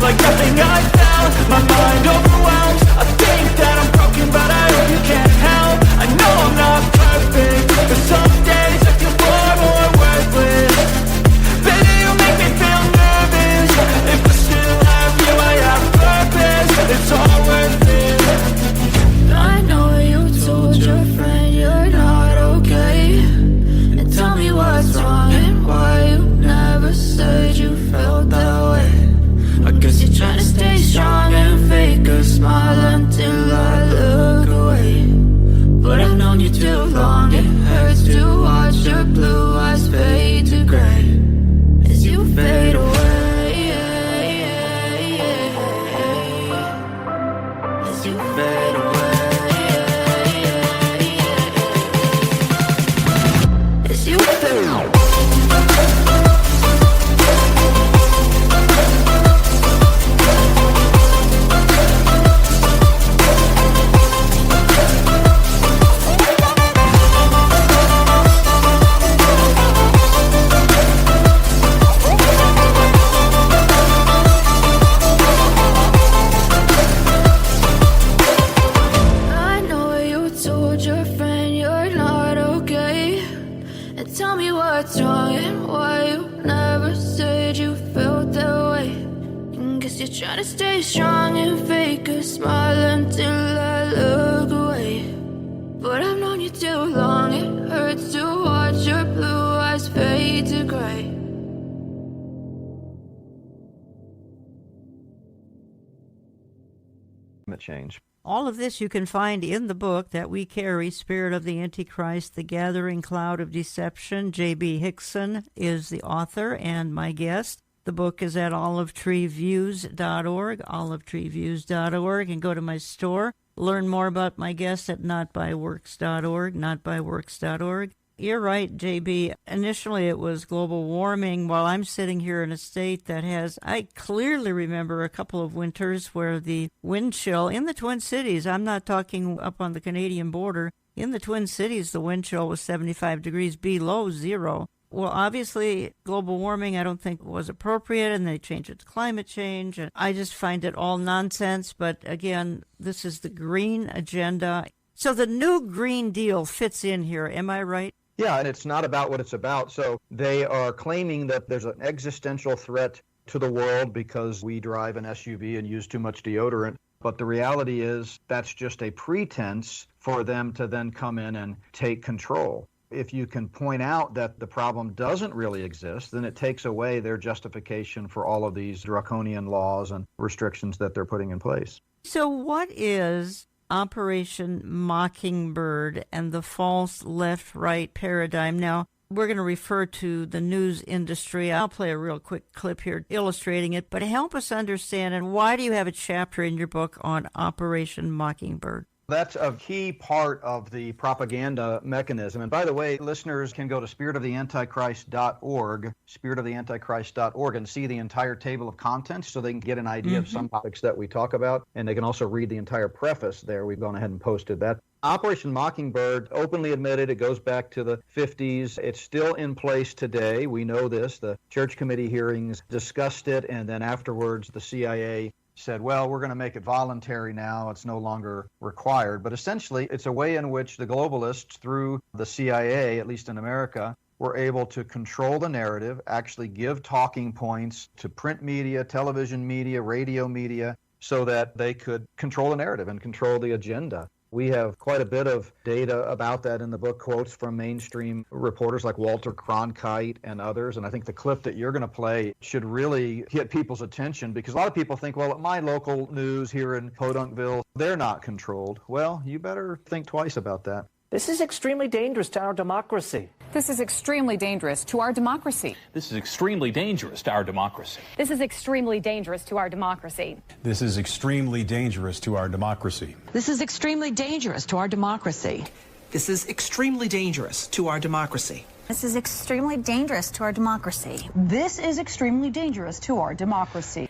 Like nothing I found, my mind overwhelmed. I think that I'm broken, but I hope you can't help. I know I'm not perfect, but some days I feel far more worthless. Baby, you make me feel nervous. If I still have you, I have purpose. It's all worth it. I know you told your friend you're not okay. And tell me what's wrong and why you never said you felt that way. I guess you're trying to stay strong and fake a smile until I look away. But I've known you too long, it hurts to watch your blue eyes fade to gray as you fade away, as you fade away, as you fade away. Try to stay strong and fake a smile until I look away. But I've known you too long, it hurts to watch your blue eyes fade to gray climate change. All of this you can find in the book that we carry, Spirit of the Antichrist, The Gathering Cloud of Deception. J.B. Hickson is the author and my guest. The book is at olivetreeviews.org, olivetreeviews.org, and go to my store. Learn more about my guest at notbyworks.org, notbyworks.org. You're right, JB. Initially, it was global warming. While I'm sitting here in a state that has, I clearly remember a couple of winters where the wind chill in the Twin Cities, I'm not talking up on the Canadian border, in the Twin Cities, the wind chill was 75 degrees below zero. Well, obviously, global warming, I don't think was appropriate, and they changed it to climate change. And I just find it all nonsense. But again, this is the green agenda. So the new Green Deal fits in here. Am I right? Yeah, and it's not about what it's about. So they are claiming that there's an existential threat to the world because we drive an SUV and use too much deodorant. But the reality is that's just a pretense for them to then come in and take control. If you can point out that the problem doesn't really exist, then it takes away their justification for all of these draconian laws and restrictions that they're putting in place. So what is Operation Mockingbird and the false left-right paradigm? Now, we're going to refer to the news industry. I'll play a real quick clip here illustrating it, but help us understand, and why do you have a chapter in your book on Operation Mockingbird? That's a key part of the propaganda mechanism. And by the way, listeners can go to spiritoftheantichrist.org, spiritoftheantichrist.org, and see the entire table of contents so they can get an idea of some topics that we talk about. And they can also read the entire preface there. We've gone ahead and posted that. Operation Mockingbird, openly admitted, it goes back to the 50s. It's still in place today. We know this. The church committee hearings discussed it, and then afterwards the CIA said, well, we're going to make it voluntary now. It's no longer required. But essentially, it's a way in which the globalists, through the CIA, at least in America, were able to control the narrative, actually give talking points to print media, television media, radio media, so that they could control the narrative and control the agenda. We have quite a bit of data about that in the book, quotes from mainstream reporters like Walter Cronkite and others. And I think the clip that you're going to play should really get people's attention, because a lot of people think, well, at my local news here in Podunkville, they're not controlled. Well, you better think twice about that. This is extremely dangerous to our democracy. This is extremely dangerous to our democracy. This is extremely dangerous to our democracy. This is extremely dangerous to our democracy. This is extremely dangerous to our democracy. This is extremely dangerous to our democracy. This is extremely dangerous to our democracy. This is extremely dangerous to our democracy. This is extremely dangerous to our democracy. This is extremely dangerous to our democracy.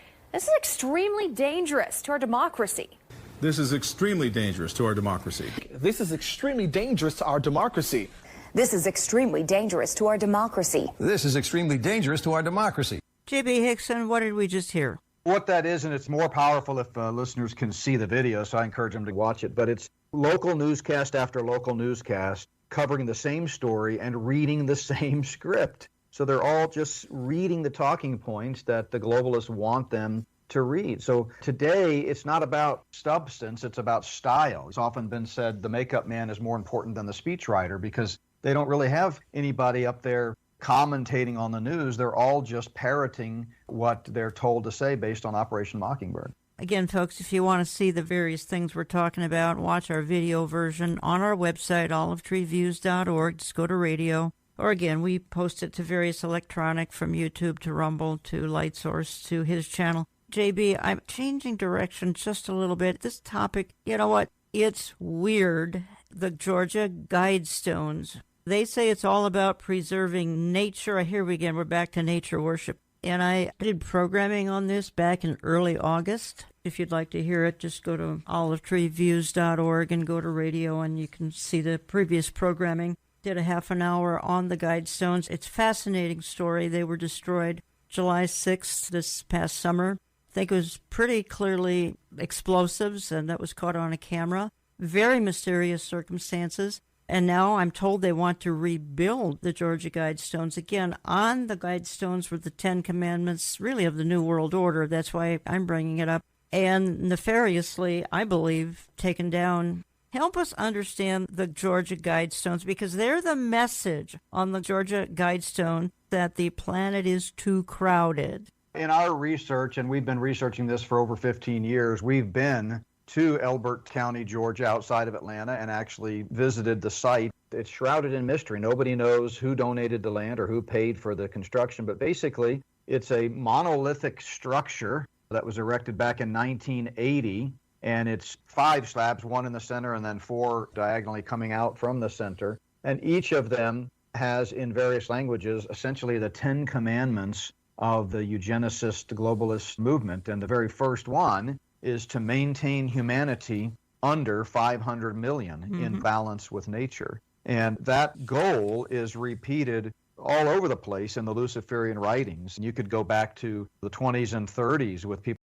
This is extremely dangerous to our democracy. This is extremely dangerous to our democracy. This is extremely dangerous to our democracy. This is extremely dangerous to our democracy. J.B. Hickson, what did we just hear? What that is, and it's more powerful if listeners can see the video, so I encourage them to watch it, but it's local newscast after local newscast covering the same story and reading the same script. So they're all just reading the talking points that the globalists want them to read. So today, it's not about substance, it's about style. It's often been said the makeup man is more important than the speechwriter, because they don't really have anybody up there commentating on the news. They're all just parroting what they're told to say based on Operation Mockingbird. Again, folks, if you want to see the various things we're talking about, watch our video version on our website, olivetreeviews.org. Just go to radio. Or again, we post it to various electronic, from YouTube to Rumble to LightSource to his channel. JB, I'm changing direction just a little bit. This topic, you know what? It's weird. The Georgia Guidestones. They say it's all about preserving nature. Here we again, we're back to nature worship. And I did programming on this back in early August. If you'd like to hear it, just go to olivetreeviews.org and go to radio, and you can see the previous programming. Did a half an hour on the Guidestones. It's a fascinating story. They were destroyed July 6th this past summer. I think it was pretty clearly explosives, and that was caught on a camera. Very mysterious circumstances. And now I'm told they want to rebuild the Georgia Guidestones. Again, on the Guidestones were the 10 Commandments, really of the New World Order. That's why I'm bringing it up. And nefariously, I believe, taken down. Help us understand the Georgia Guidestones, because they're the message on the Georgia Guidestone that the planet is too crowded. In our research, and we've been researching this for over 15 years, we've been to Elbert County, Georgia, outside of Atlanta, and actually visited the site. It's shrouded in mystery. Nobody knows who donated the land or who paid for the construction, but basically it's a monolithic structure that was erected back in 1980, and it's 5 slabs, 1 in the center and then 4 diagonally coming out from the center. And each of them has, in various languages, essentially the 10 commandments of the eugenicist globalist movement. And the very first one is to maintain humanity under 500 million in balance with nature. And that goal is repeated all over the place in the Luciferian writings. You could go back to the 20s and 30s with people.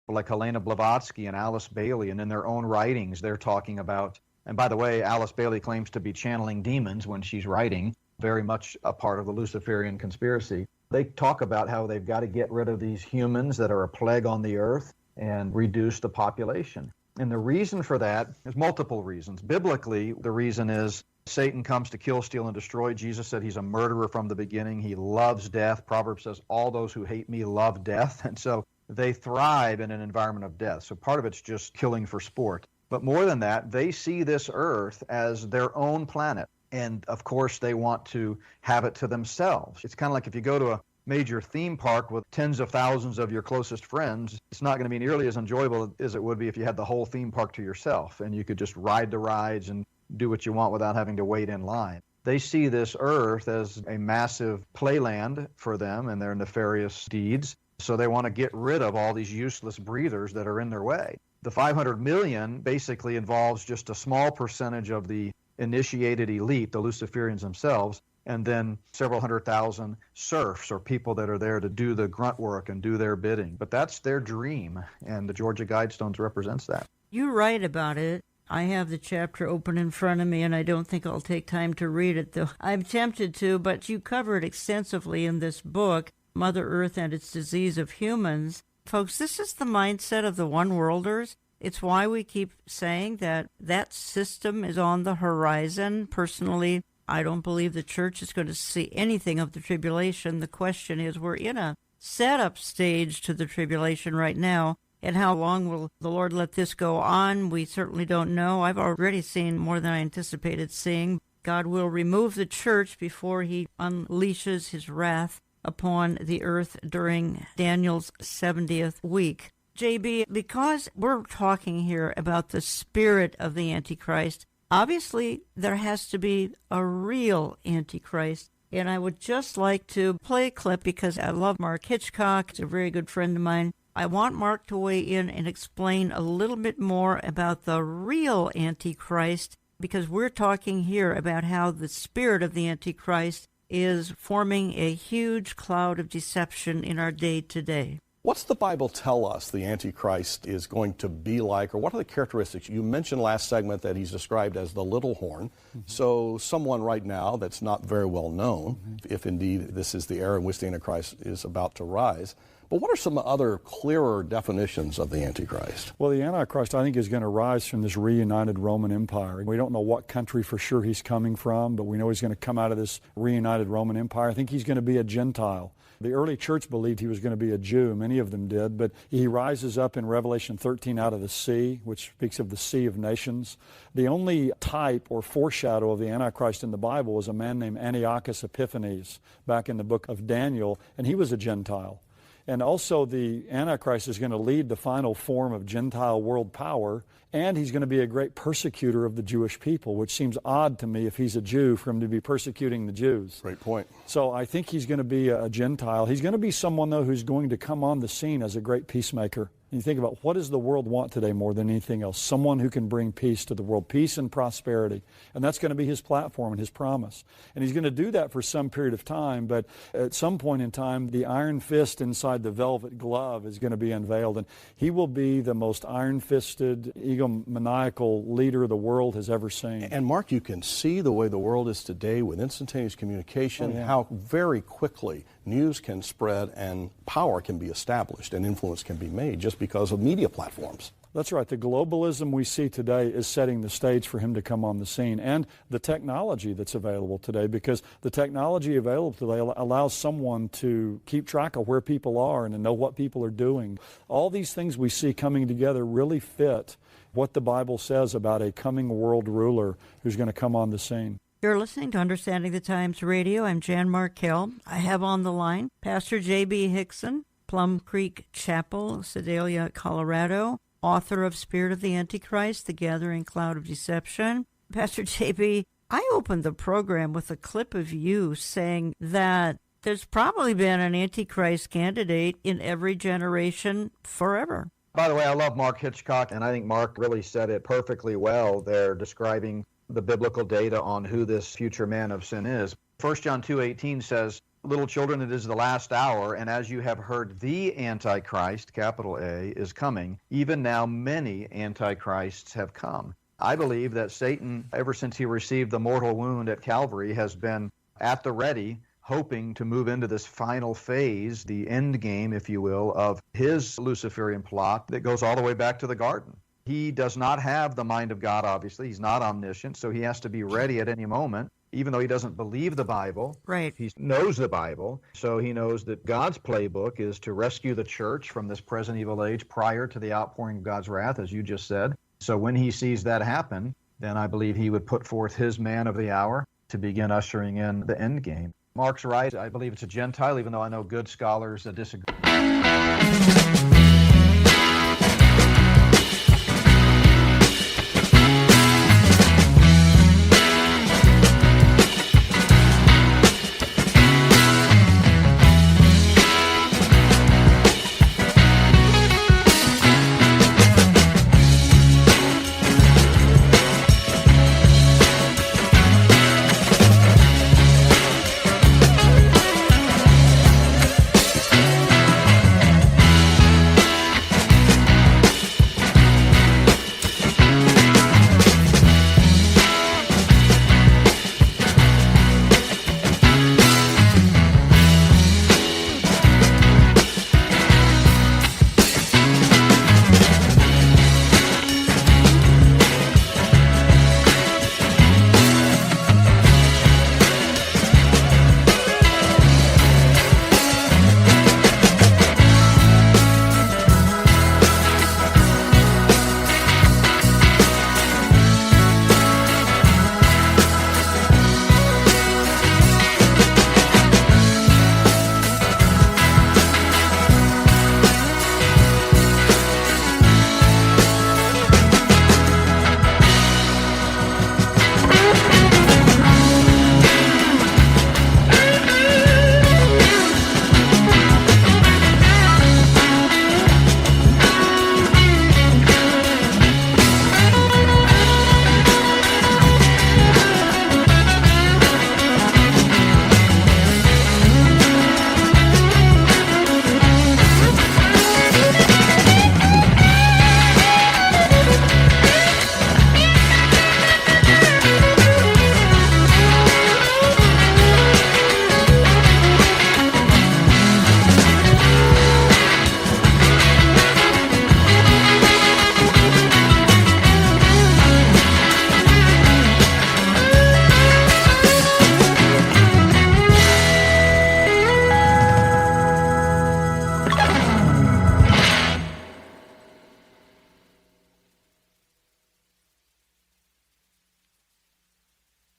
like Helena Blavatsky and Alice Bailey, and in their own writings, they're talking about, and by the way, Alice Bailey claims to be channeling demons when she's writing, very much a part of the Luciferian conspiracy. They talk about how they've got to get rid of these humans that are a plague on the earth and reduce the population. And the reason for that is multiple reasons. Biblically, the reason is Satan comes to kill, steal, and destroy. Jesus said he's a murderer from the beginning. He loves death. Proverbs says, all those who hate me love death. And so they thrive in an environment of death. So part of it's just killing for sport. But more than that, they see this earth as their own planet. And of course, they want to have it to themselves. It's kind of like if you go to a major theme park with tens of thousands of your closest friends, it's not going to be nearly as enjoyable as it would be if you had the whole theme park to yourself and you could just ride the rides and do what you want without having to wait in line. They see this earth as a massive playland for them and their nefarious deeds, so they want to get rid of all these useless breathers that are in their way. The 500 million basically involves just a small percentage of the initiated elite, the Luciferians themselves, and then several 100,000 serfs or people that are there to do the grunt work and do their bidding. But that's their dream, and the Georgia Guidestones represents that. You write about it. I have the chapter open in front of me, and I don't think I'll take time to read it, though I'm tempted to, but you cover it extensively in this book, Mother Earth and Its Disease of Humans. Folks, this is the mindset of the one-worlders. It's why we keep saying that that system is on the horizon. Personally, I don't believe the church is going to see anything of the tribulation. The question is, we're in a setup stage to the tribulation right now. And how long will the Lord let this go on? We certainly don't know. I've already seen more than I anticipated seeing. God will remove the church before he unleashes his wrath upon the earth during Daniel's 70th week. JB, because we're talking here about the spirit of the Antichrist, obviously there has to be a real Antichrist. And I would just like to play a clip because I love Mark Hitchcock. He's a very good friend of mine. I want Mark to weigh in and explain a little bit more about the real Antichrist, because we're talking here about how the spirit of the Antichrist is forming a huge cloud of deception in our day today. What's the Bible tell us the Antichrist is going to be like, or what are the characteristics? You mentioned last segment that he's described as the little horn. So someone right now that's not very well known, if indeed this is the era in which the Antichrist is about to rise. But what are some other clearer definitions of the Antichrist? Well, the Antichrist, I think, is going to rise from this reunited Roman Empire. We don't know what country for sure he's coming from, but we know he's going to come out of this reunited Roman Empire. I think he's going to be a Gentile. The early church believed he was going to be a Jew. Many of them did. But he rises up in Revelation 13 out of the sea, which speaks of the sea of nations. The only type or foreshadow of the Antichrist in the Bible was a man named Antiochus Epiphanes back in the book of Daniel, and he was a Gentile. And also the Antichrist is going to lead the final form of Gentile world power, and he's going to be a great persecutor of the Jewish people, which seems odd to me if he's a Jew for him to be persecuting the Jews. Great point. So I think he's going to be a Gentile. He's going to be someone, though, who's going to come on the scene as a great peacemaker. And you think about what does the world want today more than anything else? Someone who can bring peace to the world, peace and prosperity. And that's going to be his platform and his promise. And he's going to do that for some period of time, but at some point in time, the iron fist inside the velvet glove is going to be unveiled. And he will be the most iron-fisted, egomaniacal leader the world has ever seen. And Mark, you can see the way the world is today with instantaneous communication, how very quickly news can spread and power can be established and influence can be made just because of media platforms. That's right. The globalism we see today is setting the stage for him to come on the scene, and the technology that's available today, because the technology available today allows someone to keep track of where people are and to know what people are doing. All these things we see coming together really fit what the Bible says about a coming world ruler who's going to come on the scene. You're listening to Understanding the Times Radio. I'm Jan Markell. I have on the line Pastor J.B. Hickson, Plum Creek Chapel, Sedalia, Colorado, author of Spirit of the Antichrist, The Gathering Cloud of Deception. Pastor J.B., I opened the program with a clip of you saying that there's probably been an Antichrist candidate in every generation forever. By the way, I love Mark Hitchcock, and I think Mark really said it perfectly well there, describing the biblical data on who this future man of sin is. 1 John 2:18 says, little children, it is the last hour, and as you have heard, the Antichrist, capital A, is coming. Even now, many Antichrists have come. I believe that Satan, ever since he received the mortal wound at Calvary, has been at the ready, hoping to move into this final phase, the end game, if you will, of his Luciferian plot that goes all the way back to the garden. He does not have the mind of God, obviously. He's not omniscient, so he has to be ready at any moment. Even though he doesn't believe the Bible, right? He knows the Bible, so he knows that God's playbook is to rescue the church from this present evil age prior to the outpouring of God's wrath, as you just said. So when he sees that happen, then I believe he would put forth his man of the hour to begin ushering in the end game. Mark's right. I believe it's a Gentile, even though I know good scholars disagree.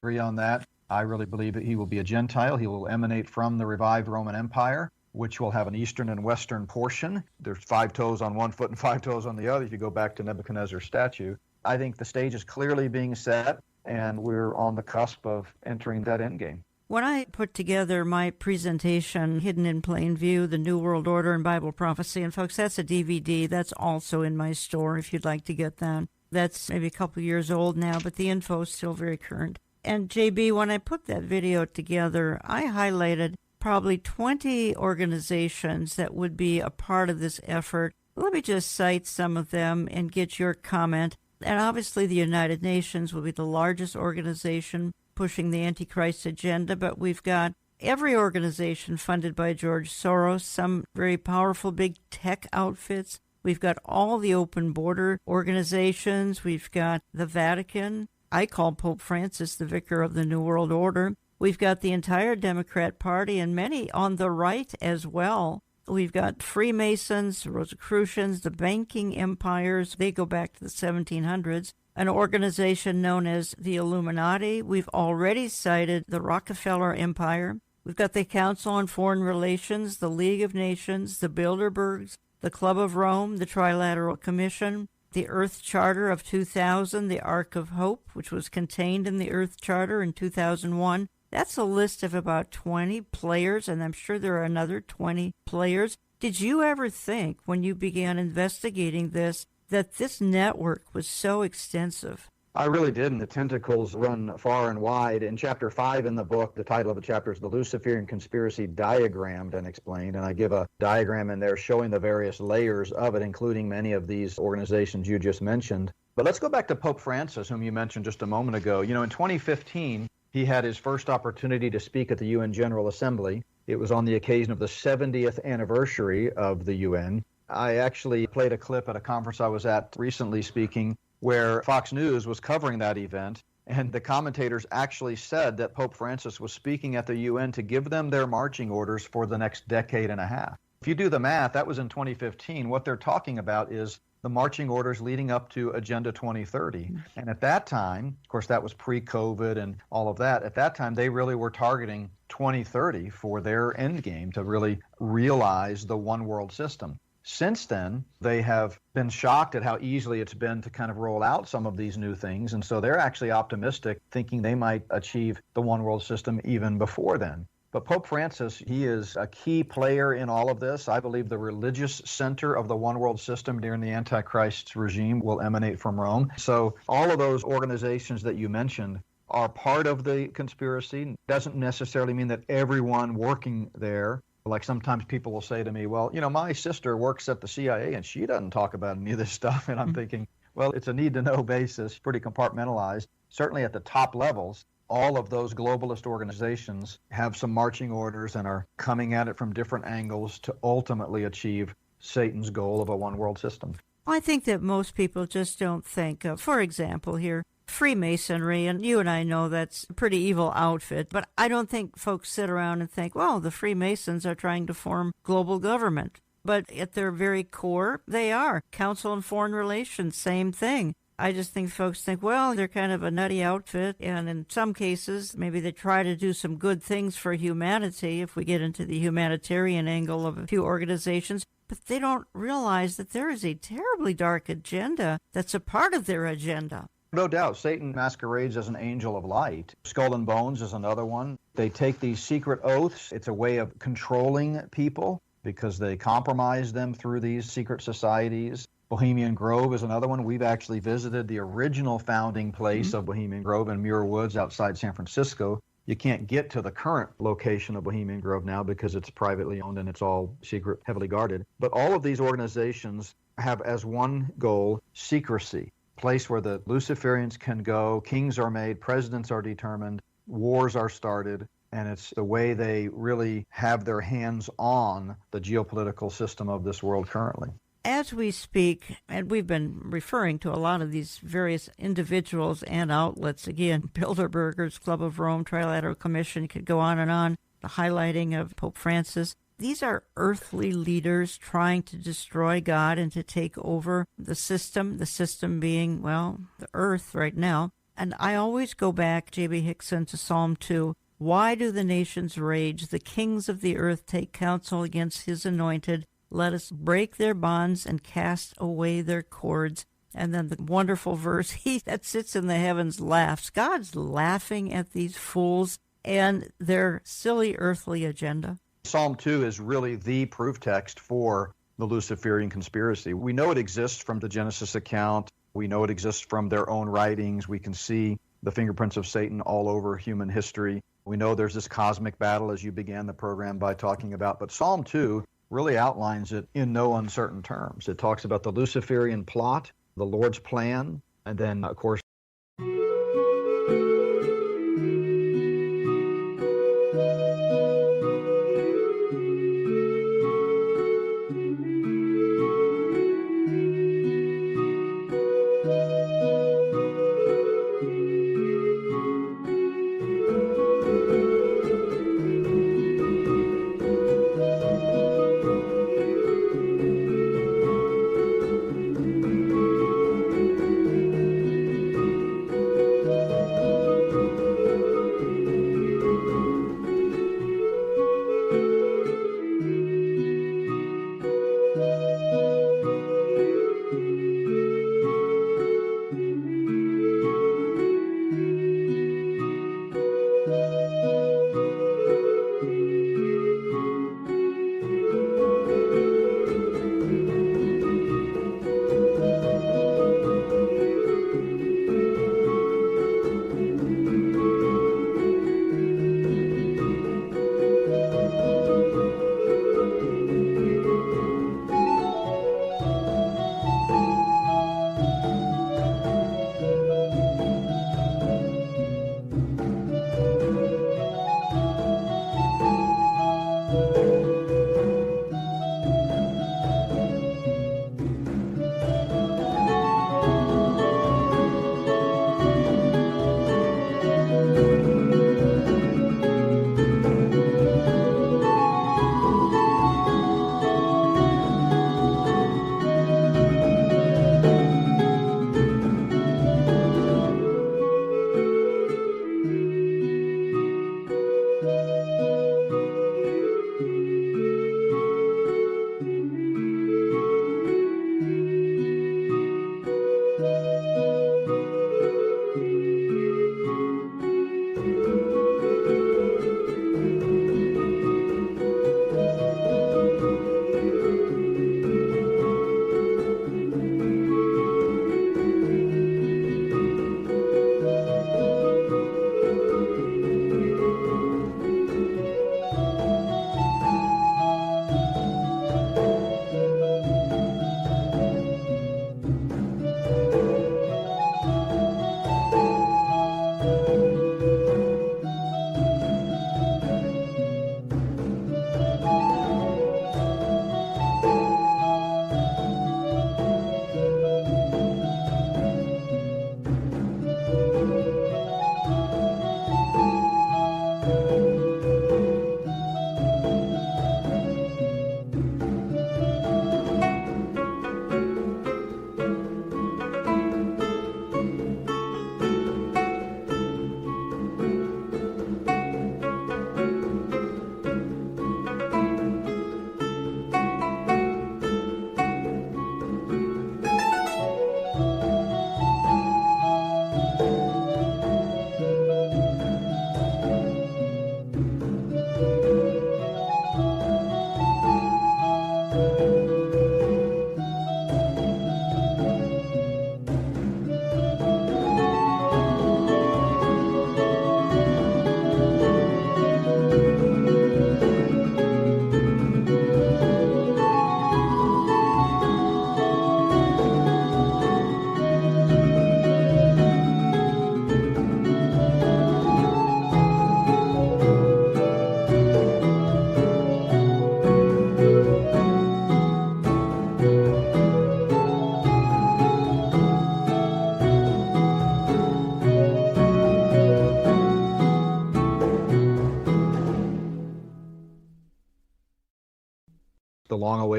Agree on that. I really believe that he will be a Gentile. He will emanate from the revived Roman Empire, which will have an eastern and western portion. There's 5 toes on one foot and 5 toes on the other if you go back to Nebuchadnezzar's statue. I think the stage is clearly being set, and we're on the cusp of entering that endgame. When I put together my presentation, Hidden in Plain View, The New World Order and Bible Prophecy, and folks, that's a DVD. That's also in my store if you'd like to get that. That's maybe a couple years old now, but the info is still very current. And JB, when I put that video together, I highlighted probably 20 organizations that would be a part of this effort. Let me just cite some of them and get your comment. And obviously the United Nations will be the largest organization pushing the Antichrist agenda, but we've got every organization funded by George Soros, some very powerful big tech outfits. We've got all the open border organizations. We've got the Vatican. I call Pope Francis the vicar of the New World Order. We've got the entire Democrat Party and many on the right as well. We've got Freemasons, Rosicrucians, the banking empires. They go back to the 1700s. An organization known as the Illuminati. We've already cited the Rockefeller Empire. We've got the Council on Foreign Relations, the League of Nations, the Bilderbergs, the Club of Rome, the Trilateral Commission, the Earth Charter of 2000, the Ark of Hope, which was contained in the Earth Charter in 2001. That's a list of about 20 players, and I'm sure there are another 20 players. Did you ever think, when you began investigating this, that this network was so extensive I really didn't. The tentacles run far and wide. In chapter 5 in the book, the title of the chapter is The Luciferian Conspiracy Diagrammed and Explained, and I give a diagram in there showing the various layers of it, including many of these organizations you just mentioned. But let's go back to Pope Francis, whom you mentioned just a moment ago. You know, in 2015, he had his first opportunity to speak at the UN General Assembly. It was on the occasion of the 70th anniversary of the UN. I actually played a clip at a conference I was at recently speaking, where Fox News was covering that event, and the commentators actually said that Pope Francis was speaking at the UN to give them their marching orders for the next decade and a half. If you do the math, that was in 2015. What they're talking about is the marching orders leading up to Agenda 2030. And at that time, of course, that was pre-COVID and all of that. At that time, they really were targeting 2030 for their end game to really realize the one world system. Since then, they have been shocked at how easily it's been to kind of roll out some of these new things. And so they're actually optimistic, thinking they might achieve the one world system even before then. But Pope Francis, he is a key player in all of this. I believe the religious center of the one world system during the Antichrist regime will emanate from Rome. So all of those organizations that you mentioned are part of the conspiracy. Doesn't necessarily mean that everyone working there. Like sometimes people will say to me, well, you know, my sister works at the CIA and she doesn't talk about any of this stuff. And I'm thinking, well, it's a need-to-know basis, pretty compartmentalized. Certainly at the top levels, all of those globalist organizations have some marching orders and are coming at it from different angles to ultimately achieve Satan's goal of a one-world system. I think that most people just don't think of, for example, here, Freemasonry, and you and I know that's a pretty evil outfit, but I don't think folks sit around and think, well, the Freemasons are trying to form global government. But at their very core, they are. Council on Foreign Relations, same thing. I just think folks think, well, they're kind of a nutty outfit, and in some cases, maybe they try to do some good things for humanity, if we get into the humanitarian angle of a few organizations, but they don't realize that there is a terribly dark agenda that's a part of their agenda. No doubt. Satan masquerades as an angel of light. Skull and Bones is another one. They take these secret oaths. It's a way of controlling people because they compromise them through these secret societies. Bohemian Grove is another one. We've actually visited the original founding place of Bohemian Grove in Muir Woods outside San Francisco. You can't get to the current location of Bohemian Grove now because it's privately owned and it's all secret, heavily guarded. But all of these organizations have as one goal secrecy. Place where the Luciferians can go, kings are made, presidents are determined, wars are started, and it's the way they really have their hands on the geopolitical system of this world currently. As we speak, and we've been referring to a lot of these various individuals and outlets, again, Bilderbergers, Club of Rome, Trilateral Commission, could go on, the highlighting of Pope Francis. These are earthly leaders trying to destroy God and to take over the system being, well, the earth right now. And I always go back, J.B. Hickson, to Psalm 2. Why do the nations rage? The kings of the earth take counsel against his anointed. Let us break their bonds and cast away their cords. And then the wonderful verse, he that sits in the heavens laughs. God's laughing at these fools and their silly earthly agenda. Psalm 2 is really the proof text for the Luciferian conspiracy. We know it exists from the Genesis account. We know it exists from their own writings. We can see the fingerprints of Satan all over human history. We know there's this cosmic battle, as you began the program by talking about. But Psalm 2 really outlines it in no uncertain terms. It talks about the Luciferian plot, the Lord's plan, and then, of course,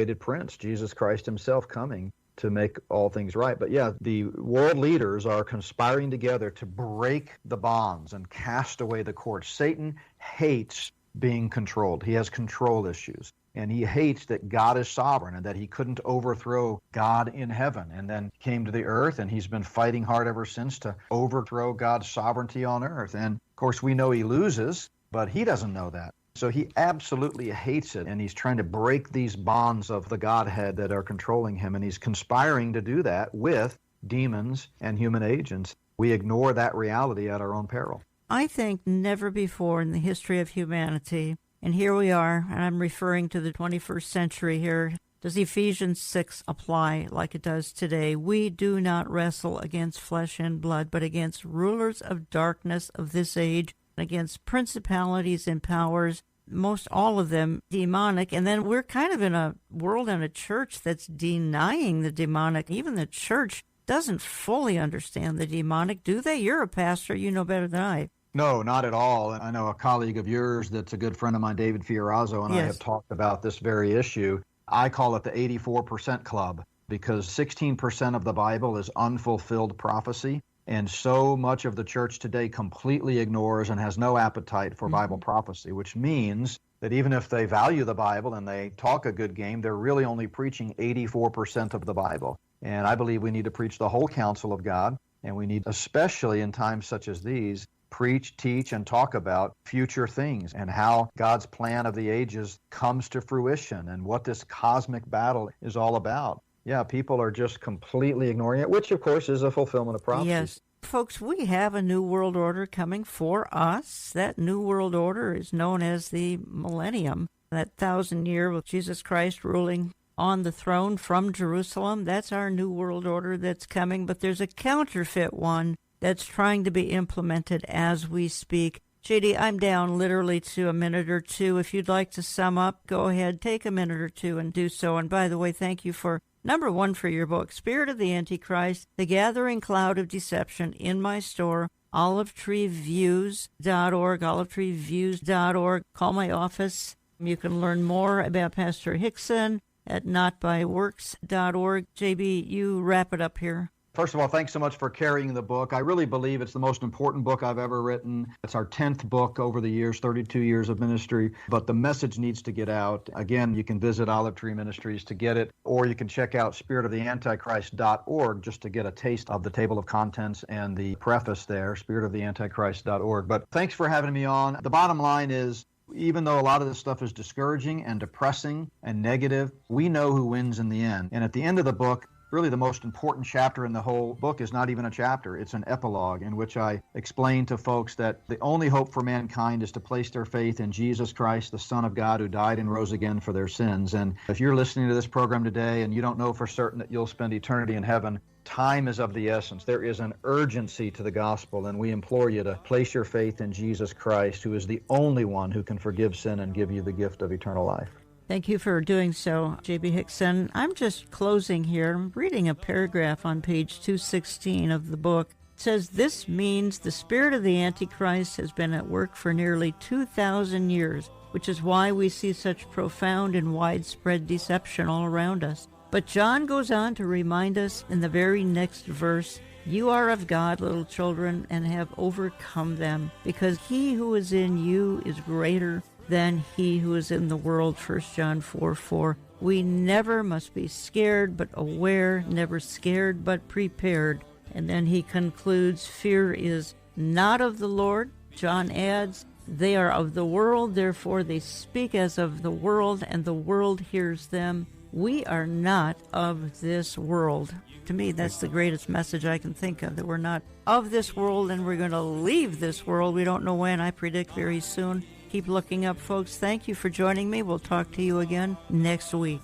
long-awaited prince, Jesus Christ himself, coming to make all things right. But yeah, the world leaders are conspiring together to break the bonds and cast away the cords. Satan hates being controlled. He has control issues. And he hates that God is sovereign and that he couldn't overthrow God in heaven and then came to the earth, and he's been fighting hard ever since to overthrow God's sovereignty on earth. And of course, we know he loses, but he doesn't know that. So he absolutely hates it, and he's trying to break these bonds of the Godhead that are controlling him, and he's conspiring to do that with demons and human agents. We ignore that reality at our own peril. I think never before in the history of humanity, and here we are, and I'm referring to the 21st century here, does Ephesians 6 apply like it does today? We do not wrestle against flesh and blood, but against rulers of darkness of this age, against principalities and powers, most all of them demonic. And then we're kind of in a world and a church that's denying the demonic. Even the church doesn't fully understand the demonic, do they? You're a pastor, you know better than I. No, not at all. I know a colleague of yours that's a good friend of mine, David Fiorazo, and I have talked about this very issue. I call it the 84% club, because 16% of the Bible is unfulfilled prophecy. And so much of the church today completely ignores and has no appetite for Bible prophecy, which means that even if they value the Bible and they talk a good game, they're really only preaching 84% of the Bible. And I believe we need to preach the whole counsel of God, and we need, especially in times such as these, preach, teach, and talk about future things and how God's plan of the ages comes to fruition and what this cosmic battle is all about. Yeah, people are just completely ignoring it, which, of course, is a fulfillment of prophecy. Yes. Folks, we have a new world order coming for us. That new world order is known as the millennium, that 1,000-year with Jesus Christ ruling on the throne from Jerusalem. That's our new world order that's coming, but there's a counterfeit one that's trying to be implemented as we speak. JD, I'm down literally to a minute or two. If you'd like to sum up, go ahead, take a minute or two and do so. And by the way, thank you for number one for your book, Spirit of the Antichrist, The Gathering Cloud of Deception, in my store, olivetreeviews.org, olivetreeviews.org. Call my office. You can learn more about Pastor Hickson at notbyworks.org. JB, you wrap it up here. First of all, thanks so much for carrying the book. I really believe it's the most important book I've ever written. It's our 10th book over the years, 32 years of ministry, but the message needs to get out. Again, you can visit Olive Tree Ministries to get it, or you can check out spiritoftheantichrist.org just to get a taste of the table of contents and the preface there, spiritoftheantichrist.org. But thanks for having me on. The bottom line is, even though a lot of this stuff is discouraging and depressing and negative, we know who wins in the end. And at the end of the book, really the most important chapter in the whole book is not even a chapter. It's an epilogue in which I explain to folks that the only hope for mankind is to place their faith in Jesus Christ, the Son of God, who died and rose again for their sins. And if you're listening to this program today and you don't know for certain that you'll spend eternity in heaven, time is of the essence. There is an urgency to the gospel, and we implore you to place your faith in Jesus Christ, who is the only one who can forgive sin and give you the gift of eternal life. Thank you for doing so, J.B. Hickson. I'm just closing here. I'm reading a paragraph on page 216 of the book. It says, this means the spirit of the Antichrist has been at work for nearly 2,000 years, which is why we see such profound and widespread deception all around us. But John goes on to remind us in the very next verse, you are of God, little children, and have overcome them, because he who is in you is greater than he who is in the world, 1 John 4:4. We never must be scared but aware, never scared but prepared. And then he concludes, fear is not of the Lord. John adds, they are of the world, therefore they speak as of the world, and the world hears them. We are not of this world. To me, that's the greatest message I can think of, that we're not of this world and we're going to leave this world. We don't know when. I predict very soon. Keep looking up, folks. Thank you for joining me. We'll talk to you again next week.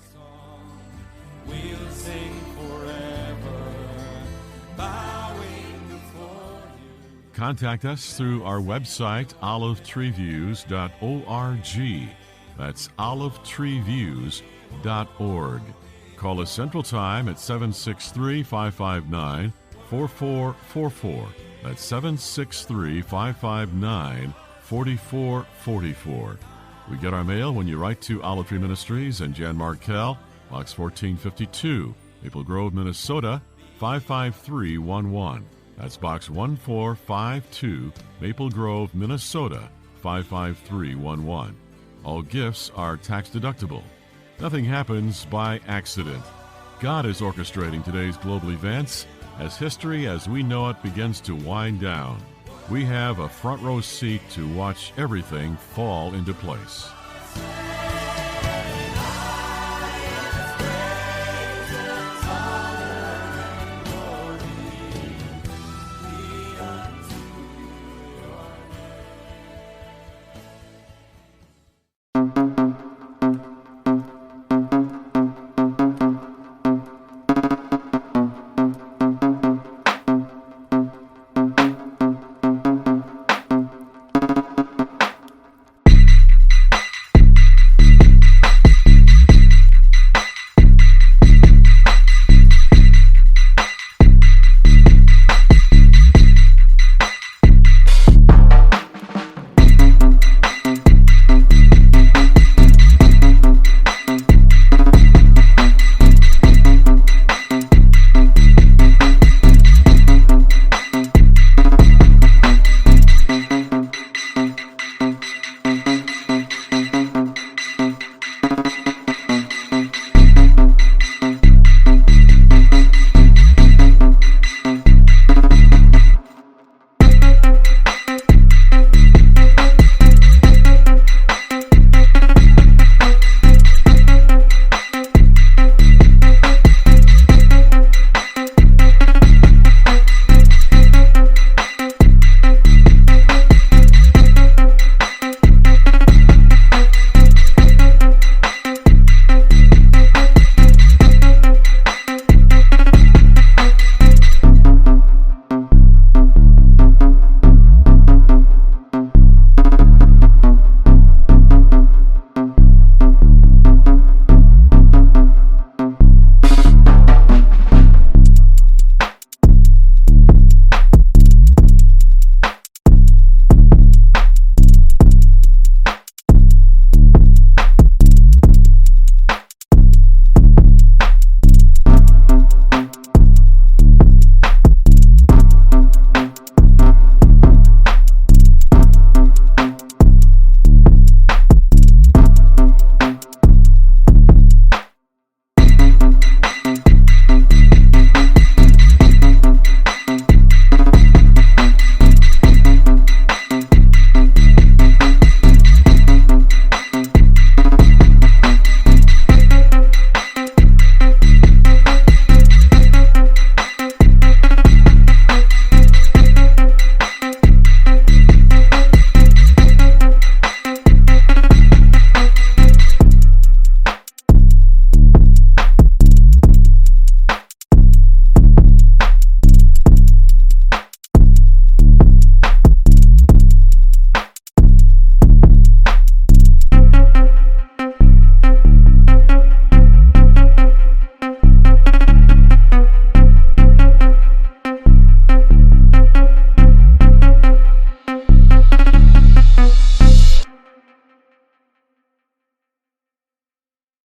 We'll sing forever, bowing before you. Contact us through our website, olivetreeviews.org. That's olivetreeviews.org. Call us Central Time at 763-559-4444. That's 763-559-4444. We get our mail when you write to Olive Tree Ministries and Jan Markell, Box 1452, Maple Grove, Minnesota 55311. That's Box 1452, Maple Grove, Minnesota 55311. All gifts are tax deductible. Nothing happens by accident. God is orchestrating today's global events as history as we know it begins to wind down. We have a front row seat to watch everything fall into place.